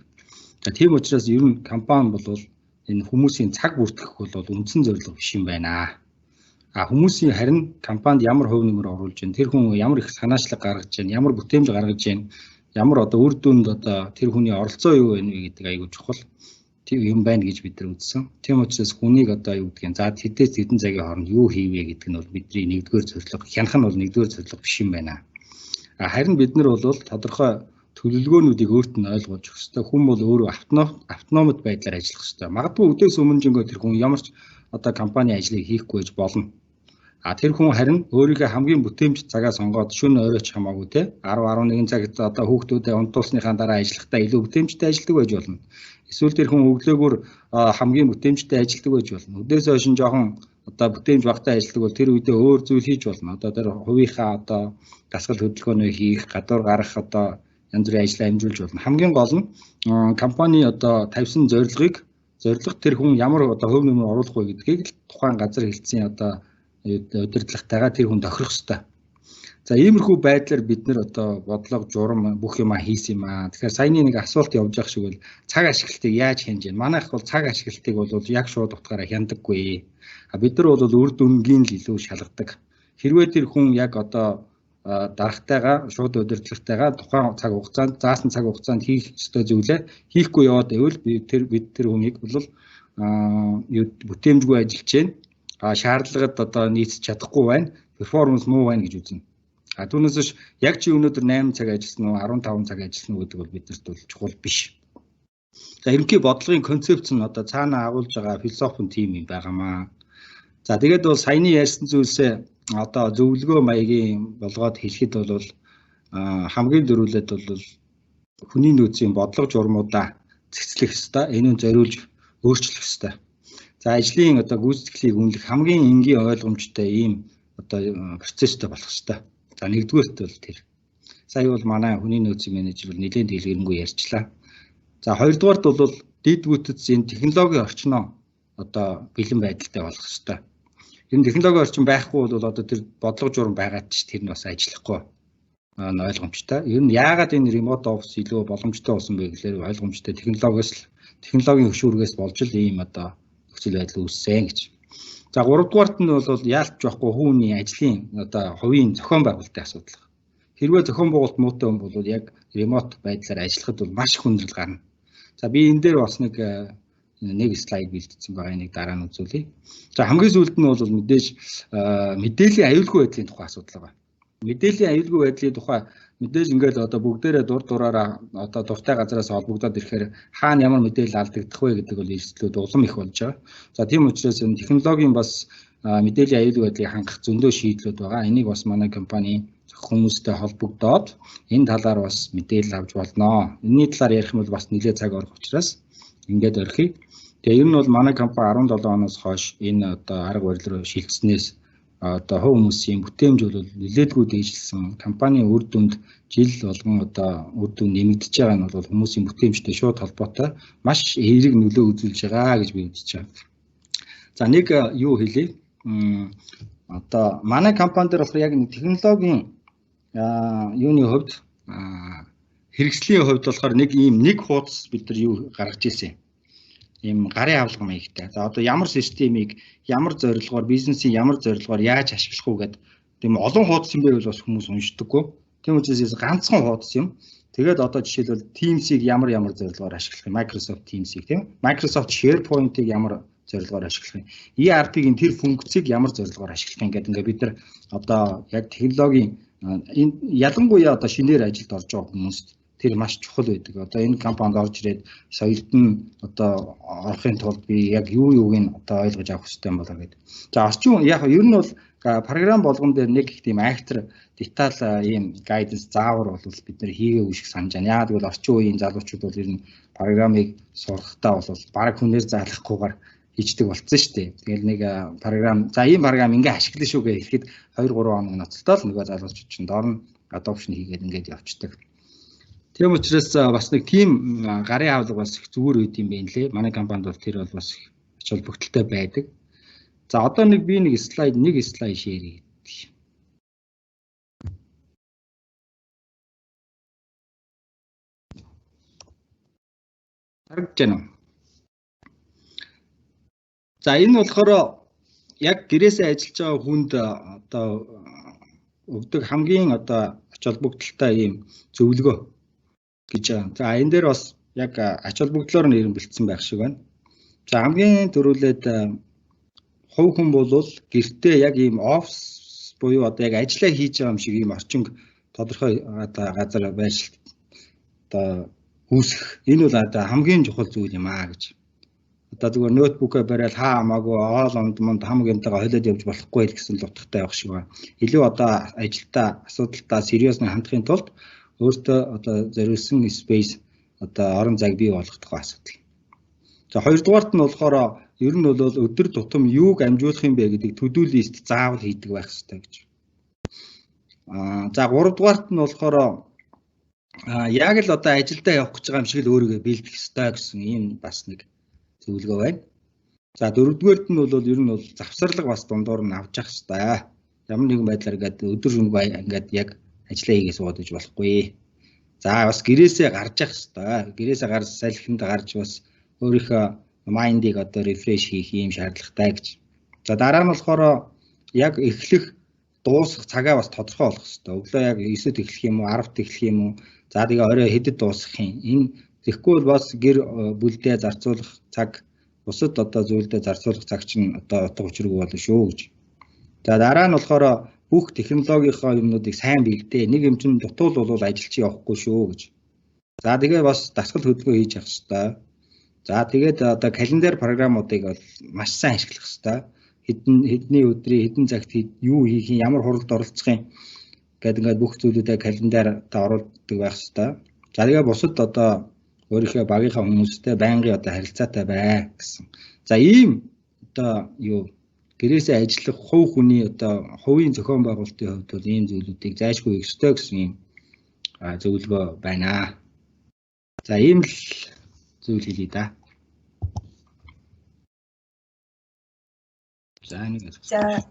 Тийм учраас ер нь компани бол энэ хүмүүсийн цаг бүртгэх бол үндсэн зорилго биш юм байна. Хүмүүсийн харин компанид ямар хувь нэмэр оруулж байна, тэр хүн ямар их санаачлаг гаргаж байна, ямар бүтээмж гаргаж байна, ямар одоо үр дүнд одоо тэр хүний оролцоо юу вэ гэдэг айгүй чухал тийм юм байна гэж бид нар үзсэн. Тийм учраас хүнийг одоо юу гэдгийг за тэдээс хэдэн цагийн хооронд юу хийвэ гэдэг нь бол бидний нэгдүгээр зорилго, хянах нь бол нэгдүгээр зорилго биш юм байна. Харин бид нар бол тодорхой төлөвлөгөөнүүдийг өөрт нь ойлгуулж өгөх хэрэгтэй. Хүн бол өөрөө автономит байдлаар ажиллах хэрэгтэй. Магадгүй өдөөс өмнө жингөө тэр хүн ямар ч одоо компани ажлыг хийхгүй байж болно. Тэр хүн харин өөрийнхөө хамгийн бүтээмж цагаа сонгоод шөнө оройч хамаагүй те 10-11 цагт одоо хүүхдүүдэд унтуулсныхаа дараа ажиллахдаа илүү бүтээмжтэй ажилладаг байж болно. Эсвэл тэр хүн өглөөгөр хамгийн бүтээмжтэй ажилладаг байж болно. Өдөөс хойш жоохон одоо бүтээмж багтаа ажилладаг бол тэр үедээ өөр зүйл хийж болно. Одоо тэр хувийнхаа одоо дасгал хөдөлгөөнөө хийх, гадуур гарах одоо янз бүрийн ажлаа амжуулж болно. Хамгийн гол нь компани одоо тавьсан зорилго тэр хүн ямар одоо хувь нэмэр оруулах вэ гэдгийг л тухайн газар хэлсэн одоо удирдлагатайгаа тэр хүн тохирох хэрэгтэй. За иймэрхүү байдлаар бид нэр одоо бодлого журам бүх юм хийсэн юм аа. Тэгэхээр саяны нэг асуулт явж байгаа шиг бол цаг ашиглалтыг яаж хянаж байна? Манайх бол цаг ашиглалтыг бол яг шууд утгаараа хяндаггүй. Бид нар бол үр дүнгийн л илүү шалгадаг. Хэрвээ тэр хүн яг одоо дарагтайгаа шууд удирдлагатайгаа тухайн цаг хугацаанд заасан цаг хугацаанд хийх ёстой зүйлээ хийхгүй яваад байвал бид тэр хүнийг бол бүтээмжгүй ажиллаж байна. Шаардлагад одоо нийцэж чадахгүй байна. Перформанс муу байна гэж үзнэ. Түүнээс биш яг чи өнөөдөр 8 цаг ажилласан уу 15 цаг ажилласан уу гэдэг бол биднэрт бол чухал биш. За ерөнхий бодлогын концепц нь одоо цаана агуулж байгаа философи тийм юм байгаамаа. За тэгээд бол саяны ярьсан зүйлсээ одоо зөвлөгөө маягийн болгоод хэлэхэд бол хамгийн дөрвөлээд бол хүний нөөцийн бодлого журмуудаа цэцлэх ёстой. Энэ нь зориулж өөрчлөх ёстой. За ажлын одоо гүйцэтгэлийг үнэлэх хамгийн энгийн ойлгомжтой ийм одоо процесстэй болох ёстой. За нэгдүгээрт бол тэр. Сая бол манай хүний нөөцийн менежер бол нэлээд дэлгэрэнгүй ярьчлаа. За хоёрдугаарт бол дид бүтц энэ технологийн орчноо одоо бэлэн байдалтай болох хэрэгтэй. Энэ технологийн орчин байхгүй бол одоо тэр бодлого журам байгаад ч тэр нь бас ажиллахгүй ойлгомжтой. Ер нь яагаад энэ remote office илүү боломжтой болсон бэ гэхээр ойлгомжтой технологийн хөшүүргээс болж л ийм одоо нөхцөл байдал үүссэн гэж. За 3 дугаарт нь бол яалтч байхгүй хүүний ажлын одоо хувийн зохион байгуулалтын асуудал. Хэрвээ зохион байгуулалт муутай хүн бол яг remote байдлаар ажиллахад бол маш их хүндрэл гарна. За би энэ дээр бас нэг слайд бэлдсэн байгаа, энийг дараа нь үзүүлье. За хамгийн сүүлд нь бол мэдээж мэдээллийн аюулгүй байдлын тухай асуудал байгаа. Мэдээллийн аюулгүй байдлын тухай мэдээж ингээд одоо бүгдээрээ дураараа одоо дуртай газараас холбогдоод ирэхээр хаана ямар мэдээлэл алдагдах вэ гэдэг бол эрсдлүүд улам их болж байгаа. За тийм учраас энэ технологийн бас мэдээллийн аюулгүй байдлыг хангах зөндөө шийдлүүд байгаа. Энийг бас манай компани хүмүүстэй холбогдоод энэ талаар бас мэдээлэл авч болно. Энэний талаар ярих юм бол бас нэлээд цаг орох учраас ингээд орхив. Тэгээ ер нь бол манай компани 17 оноос хойш энэ одоо арга барил руу шилжснээс одоо хувь хүмүүсийн бүтээмж бол нэлээдгүй дээжилсэн. Компанийн үр дүнд жил болгон одоо үр дүн нэмэгдэж байгаа нь бол хүмүүсийн бүтээмжтэй шууд холбоотой маш эерэг нөлөө үзүүлж байгаа гэж би үзэж байна. За нэг юу хэлье. Одоо манай компани дээр болохоор яг технологийн юуны хувьд хэрэгслийн хувьд болохоор нэг хуудас бид нар юу гаргаж ирсэн. Ийм гарын авалга маягтай. За одоо ямар системийг ямар зорилгоор бизнесийн ямар зорилгоор яаж ашиглах уу гэдэг тийм олон хуудас юм байвал бас хүмүүс уншдаггүй. Тийм учраас ганцхан хуудас юм. Тэгээд одоо жишээлбэл Teams-ийг ямар зорилгоор ашиглах юм? Microsoft Teams-ийг тийм. Microsoft SharePoint-ийг ямар зорилгоор ашиглах юм? ERP-ийн тэр функцийг ямар зорилгоор ашиглах юм гэдэг ингээд бид нар одоо яг технологийн энэ ялангуяа одоо шинээр ажилд орж байгаа хүмүүст тэр маш чухал байдаг. Одоо энэ компанид орж ирээд соёлд нь одоо орохын тулд би яг юуг нь одоо ойлгож авах хэрэгтэй юм болоо гэдэг. За орчин яг ер нь бол програм болгон дээр нэг их тийм актер деталь ийм гайденс заавар бол бид нар хийгээгүй шиг санаж байна. Яг тэгвэл орчин үеийн залуучууд бол ер нь програмыг сурахтаа бол баг хүнээр заалахгүйгээр хийждэг болцсон шүү дээ. Тэгэл нэг програм за ийм програм ингээ ашиглана шүү гэж хэлэхэд 2-3 хоног ноцтой л нөгөө залуучууд чинь доор нь adoption хийгээд ингээд явчихдаг. Тийм учраас бас нэг тийм гарын авалга бас их зүгээр үйд юм байна лээ. Манай компанид бол тэр бол бас ач холбогдолтой байдаг. За одоо би нэг слайд шеэр хийе. Харагдаж байна уу? За энэ болохоор яг гэрээсээ ажиллаж байгаа хүнд одоо өгдөг хамгийн одоо ач холбогдолтой ийм зөвлөгөө гэж байна. За энэ дээр бас яг ач холбогдлоор нь ирэн бэлдсэн байх шиг байна. За хамгийн түрүүлээд хувь хүн бол гэртээ яг ийм офис буюу одоо яг ажиллаа хийж байгаа юм шиг ийм орчин тодорхой газар байж одоо үүсэх энэ бол одоо хамгийн чухал зүйл юм аа гэж. Одоо зүгээр ноутбукаа бариад хамаагүй оол онд хамаагийнтайгаа хойлоод явж болохгүй гэсэн л утгатай байх шиг байна. Илүү одоо ажилдаа асуудалтай сериусны хандахын тулд өөртөө одоо зориулсан space одоо орон зайг бий болгох асуудал. За хоёрдугаарт нь болохоор ер нь бол өдөр тутам юуг амжуулах юм бэ гэдэг to-do list заавал хийдэг байх хэрэгтэй гэж. За гуравдугаарт нь болохоор яг л одоо ажилдаа явах гэж байгаа юм шиг л өөрийгөө бэлдэх хэрэгтэй гэсэн ийм бас нэг зөвлөгөө байна. За дөрөвдүгээрт нь бол ер нь бол завсарлага бас дундуур нь авч явах хэрэгтэй. Ямар нэгэн байдлаар ингээд өдөр шөнөгүй ингээд яг ажиллаа хийгээ суугаад иж болохгүй. За бас гэрээсээ гарч явах хэрэгтэй. Гэрээсээ гарч салхинд гарч бас өөрийнхөө майндыг одоо рефреш хийх юм шаардлагатай гэж. За дараа нь болохоор яг эхлэх дуусах цагаа бас тодорхой болох хэрэгтэй. Өглөө яг 9-д эхлэх юм уу, 10-д эхлэх юм уу? За тэгээ орой хэдэд дуусгах юм. Энэ тэгэхгүй бол бас гэр бүлдээ зарцуулах цаг, бусад одоо зүйлдээ зарцуулах цаг чинь одоо утга учиргүй болно шүү гэж. За дараа нь болохоор бүх технологийнхоо юмнуудыг сайн бэлдээ. Нэг юм чинь дутуул бол ажил чи явахгүй шүү гэж. За тэгээ бас дасгал хөдөлгөөн хийж явах хэрэгтэй. За тэгээд одоо календар програмуудыг бол маш сайн ашиглах хэрэгтэй. Хэдний өдрийн хэдэн цагт юу хийх юм, ямар хуралд оролцох юм гэдэг ингээд бүх зүйлүүдээ календарт оруулдаг байх хэрэгтэй. За тэгээ бусад одоо өөрийнхөө багийнхаа хүмүүстэй байнгын одоо харилцаатай бай гэсэн. За ийм одоо юу гэрээсээ ажиллах хувь хүний одоо хувийн зохион байгуулалтын хувьд бол ийм зүйлүүдийг зайлшгүй хийх ёстой гэсэн юм зөвлөгөө байна. За ийм л зүйл хэлье да. За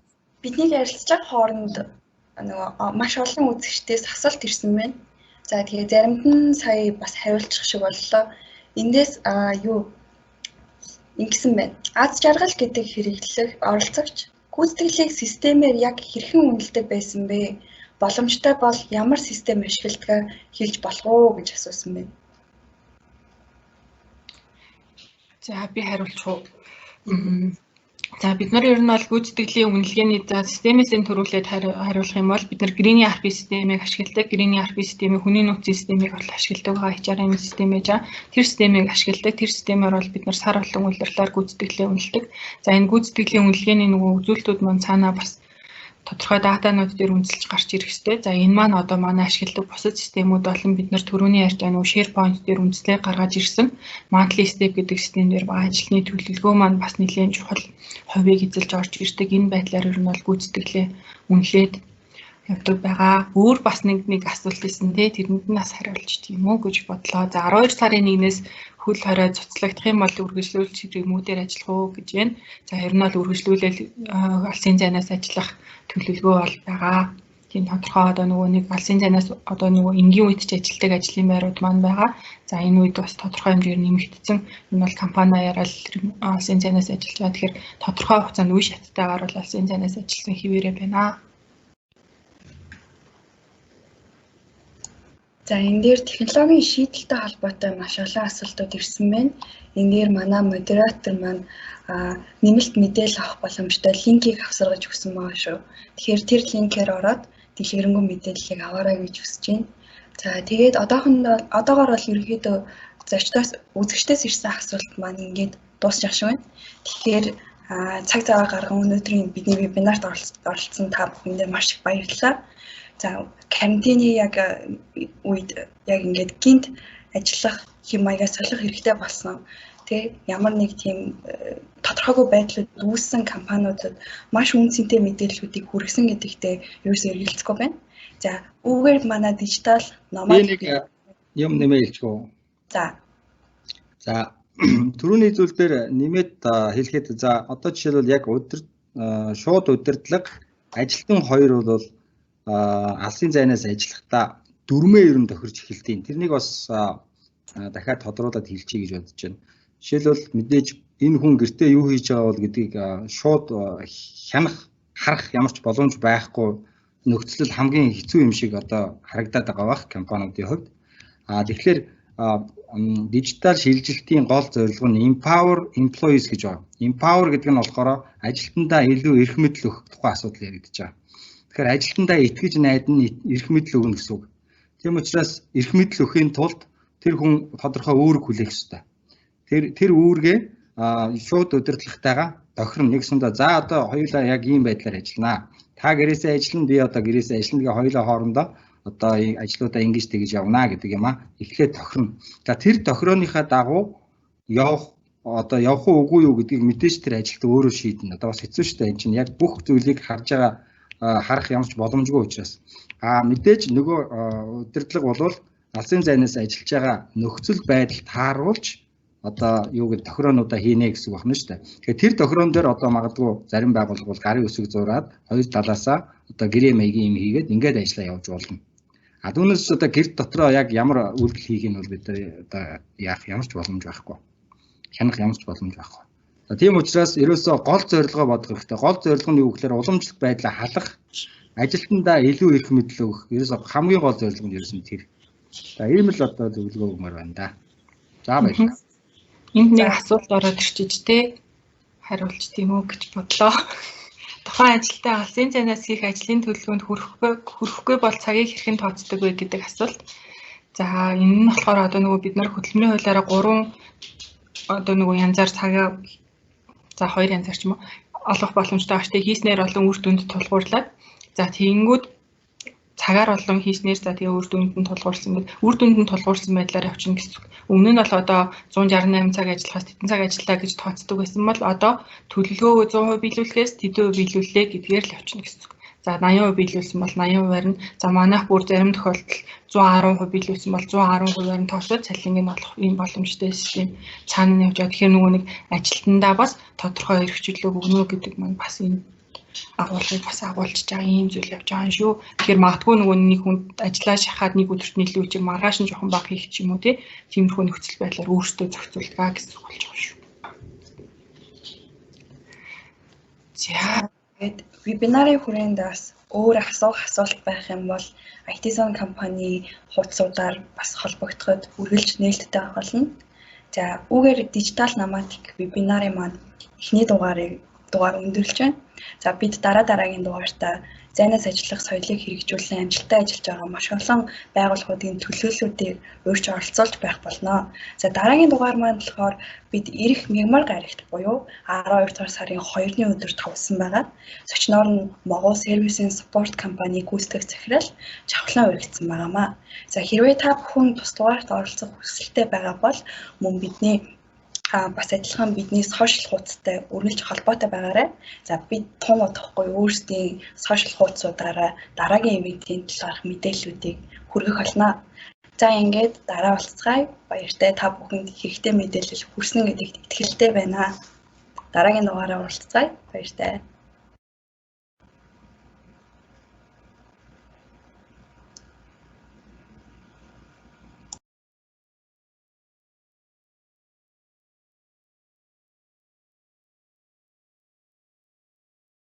бидний ярилцж байгаа хооронд нөгөө маш олон үзэгчдээс асуулт ирсэн байна. За тэгээ заримд нь сая бас хариулчих шиг боллоо. Эндээс юу ингэсэн байна. Аз жаргал гэдэг хэрэглэх оролцогч гүйцэтгэлийг системээр яг хэрхэн үнэлдэг байсан бэ? Боломжтой бол ямар систем ашигладаг хэлж болох уу гэж асуусан байна. За би хариулчих уу. За бид нар ер нь бол гүйцэтгэлийн үнэлгээний системээс төрүүлээд хариулах юм бол бид нар Green ERP системийг ашигладаг. Green ERP системийг хүний нөөцийн системийг бол ашигладаг байгаа HRM систем ээж. Тэр системийг ашигладаг. Тэр системээр бол бид нар сар болон улирлаар гүйцэтгэлээ үнэлдэг. За энэ гүйцэтгэлийн үнэлгээний нөгөө үзүүлэлтүүд маань цаанаа бас тодорхой датанууд дээр үнэлж гарч ирэх ёстой. За энэ маань одоо манай ашигладаг бусад системүүд болон бид нар түрүүний ярьж байгаа нөгөө SharePoint дээр үндэслэл гаргаж ирсэн monthly step гэдэг системээр ба ажилтны төлөвлөгөө маань бас нэлээд чухал хувийг эзэлж орж ирдэг. Энэ байдлаар ер нь бол гүйцэтгэлээ үнэлээд явдаг байгаа. Өөр бас нэг асуулт ирсэн те тэрэнд нь бас хариулж тийм үү гэж бодлоо. За 12 сарын 1-ээс хөл хорой цуцлагдах юм бол үргэлжлүүлж ремүүдээр ажиллах уу гэж байна. За ер нь бол үргэлжлүүлэл алсын зайнаас ажиллах төлөвлөгөө бол байгаа. Тийм тодорхой одоо нөгөө нэг алсын зайнаас одоо нөгөө энгийн үед ч ажилтдаг ажлын байрууд маань байгаа. За энэ үед бас тодорхой хэмжээр нэмэгдсэн. Энэ бол компаниараа алсын зайнаас ажиллаж байгаа. Тэгэхээр тодорхой хугацаанд үе шаттайгаар бол алсын зайнаас ажилласан хэвээрээ байна. За энэ дээр технологийн шийдэлтэй холбоотой маш олон асуултууд ирсэн байна. Энэ дээр манай модератор маань нэмэлт мэдээлэл авах боломжтой линкийг авсаргаж өгсөн байгаа шүү. Тэгэхээр тэр линкээр ороод дэлгэрэнгүй мэдээллийг аваарай гэж хүсэж байна. За тэгээд одоогоор бол ерөнхийдөө зочдоос үзэгчдээс ирсэн асуулт маань ингээд дуусчих шиг байна. Тэгэхээр цаг зав гарган өнөөдрийн бидний вебинарт оролцсон та бүхэндээ маш их баярлалаа. За карантины яг үед яг ингээд гинт ажиллах хэм маягаа солих хэрэгтэй болсон. Тэ ямар нэг тийм тодорхойгүй байдлууд үүссэн компаниудад маш үнцэнтэй мэдээллүүдийг хүргэсэн гэдэгтээ ерөөсөө эргэлзэхгүй байна. За үүгээр манай дижитал номад юм нэмээ хэлчихв. За түрүүний зүйл дээр нэмээд хэлэхэд за одоо жишээлбэл яг шууд удирдлага ажилтан хоёр бол алсын зайнаас ажиллахдаа дөрмөө ер нь тохирч эхэлтийн. Тэрнийг бас дахиад тодруулаад хэлчихье гэж бодож байна. Жишээлбэл мэдээж энэ хүн гэртээ юу хийж байгаа бол гэдгийг шууд хянах, харах ямар ч боломж байхгүй нөхцөл хамгийн хэцүү юм шиг одоо харагдаад байгаа бах компаниудын хувьд. Тэгэхээр дижитал шилжилтийн гол зорилго нь empower employees гэж байна. Empower гэдэг нь болохоор ажилтнаа илүү эрх мэдэл өгөх тухай асуудал яригдж байгаа. Тэгэхээр ажилтнаа итгэж найдан эрх мэдэл өгнө гэсэн үг. Тийм учраас эрх мэдэл өгөхийн тулд тэр хүн тодорхой үүрэг хүлээх ёстой. Тэр үүргээ шууд удирдлагатайгаа тохирно. Нэгсэндээ за одоо хоёулаа яг ийм байдлаар ажилланаа. Та гэрээсээ ажиллана, би одоо гэрээсээ ажиллана гэх хоёулаа хоорондоо одоо ажлуудаа ингэж тэгж явна гэдэг юм аа. Эхлээд тохирно. За тэр тохирооныхаа дагуу явах уу үгүй юу гэдгийг мэдээж тэр ажилт өөрөө шийднэ. Одоо бас хэцүү шүү дээ. Энэ чинь яг бүх зүйлийг харж байгаа харах ямар ч боломжгүй учраас мэдээж нөгөө удирдлага бол алсын зайнаас ажиллаж байгаа нөхцөл байдал тааруулж одоо юу гэдэг тохироонуудаа хийнэ гэсэн үг байна шүү дээ. Тэгэхээр тэр тохироон дээр одоо магадгүй зарим байгууллага бол гарын үсэг зураад хоёр талаасаа одоо гэрээ маягийн юм хийгээд ингээд ажиллаа явуулж болно. Түүнээс одоо гэр дотроо яг ямар үйлдэл хийх нь бол бид одоо яах ямар ч боломж байхгүй. Хянах ямар ч боломж байхгүй. Тийм учраас ерөөсөө гол зорилгоо бодох хэрэгтэй. Гол зорилго нь юу гэхээр уламжлалт байдлаа халах, ажилтнаа илүү эрх мэдэл өгөх. Ерөөсөө хамгийн гол зорилго нь ерөөсөө тэр. За ийм л одоо зөвлөгөө өгмөр байна да. За баярлалаа. Энд нэг асуулт ороод ирчиж те хариулж тийм үү гэж бодлоо. Тухайн ажилтаа алсын зайнаас хийх ажлын төлөвлөгөөнд хүрэхгүй бол цагийг хэрхэн тооцдог вэ гэдэг асуулт. За энэ нь болохоор одоо нөгөө бид нар хөтөлмөрийн хуулиараа 3 одоо нөгөө янзаар цагаа за 2 янзаар ч юм уу олох боломжтой багчтай хийснээр олон үр дүнд тулгуурлаад за тэгэнгүүт цагаар олон хийснээр за тэгээ үр дүнд нь тулгуурсан гэдэг үр дүнд нь тулгуурсан байдлаар явчихна гэсэн. Өмнө нь бол одоо 168 цаг ажиллахаас тэдэн цаг ажиллаа гэж тооцдог байсан бол одоо төлөвлөгөөгөө 100% биелүүлэхээс тэдэн хувь биелүүллээ гэдгээр л явчихна гэсэн. За 80% биелүүлсэн бол 80%-аар нь за манайх бүр зарим тохиолдолд 110% биелүүлсэн бол 110%-аар нь тоошоод цалинг нь олох ийм боломжтой систем цаана нь явж байгаа. Тэгэхээр нөгөө нэг ажилтнандаа бас тодорхой эрх чөлөө өгнө гэдэг маань бас энэ агуулгыг бас агуулж байгаа ийм зүйл явж байгаа юм шүү. Тэгэхээр магадгүй нөгөө нэг хүн ажиллаа шахаад нэг өдөрт нийлүү чиг маргааш нь жоохон баг хийх ч юм уу тиймэрхүү нөхцөл байдлаар өөрсдөө зохицуулдаг гэсэн үг болж байгаа шүү. За вебинарын хүрээнд бас өөр асуулт байх юм бол IT Zone компани хуудасуудаар бас холбогдоход үргэлж нээлттэй болно. За үүгээр дижитал номадик вебинарын маань эхний дугаар өндөрлж байна. За бид дараагийн дугаартаа зайнаас ажиллах соёлыг хэрэгжүүлэн амжилттай ажиллаж байгаа маш олон байгууллагуудын төлөөллүүдийг урьж оролцуулж байх болно. За дараагийн дугаар маань болохоор бид ирэх мягмар гарагт буюу 12 дугаар сарын 2-ны өдөр товсон байгаа. Зочноор нь Могул сервисийн спорт компани гүйцэтгэх захирал Чавхлан уригдсан байгаамаа. За хэрвээ та бүхэн тус дугаарт оролцох хүсэлтэй байгаа бол мөн бидний бас адилхан бидний сошиал хуудастай үргэлж холбоотой байгаарай. За бид тун удахгүй өөрсдийн сошиал хуудасуудаараа дараагийн ивэнтийн талаарх мэдээллүүдийг хүргэх болно. За ингээд дараа уулзцгаая. Баяртай та бүхэнд хэрэгтэй мэдээлэл хүрсэн гэдэгт итгэлтэй байна. Дараагийн дугаараар уулзцгаая. Баяртай.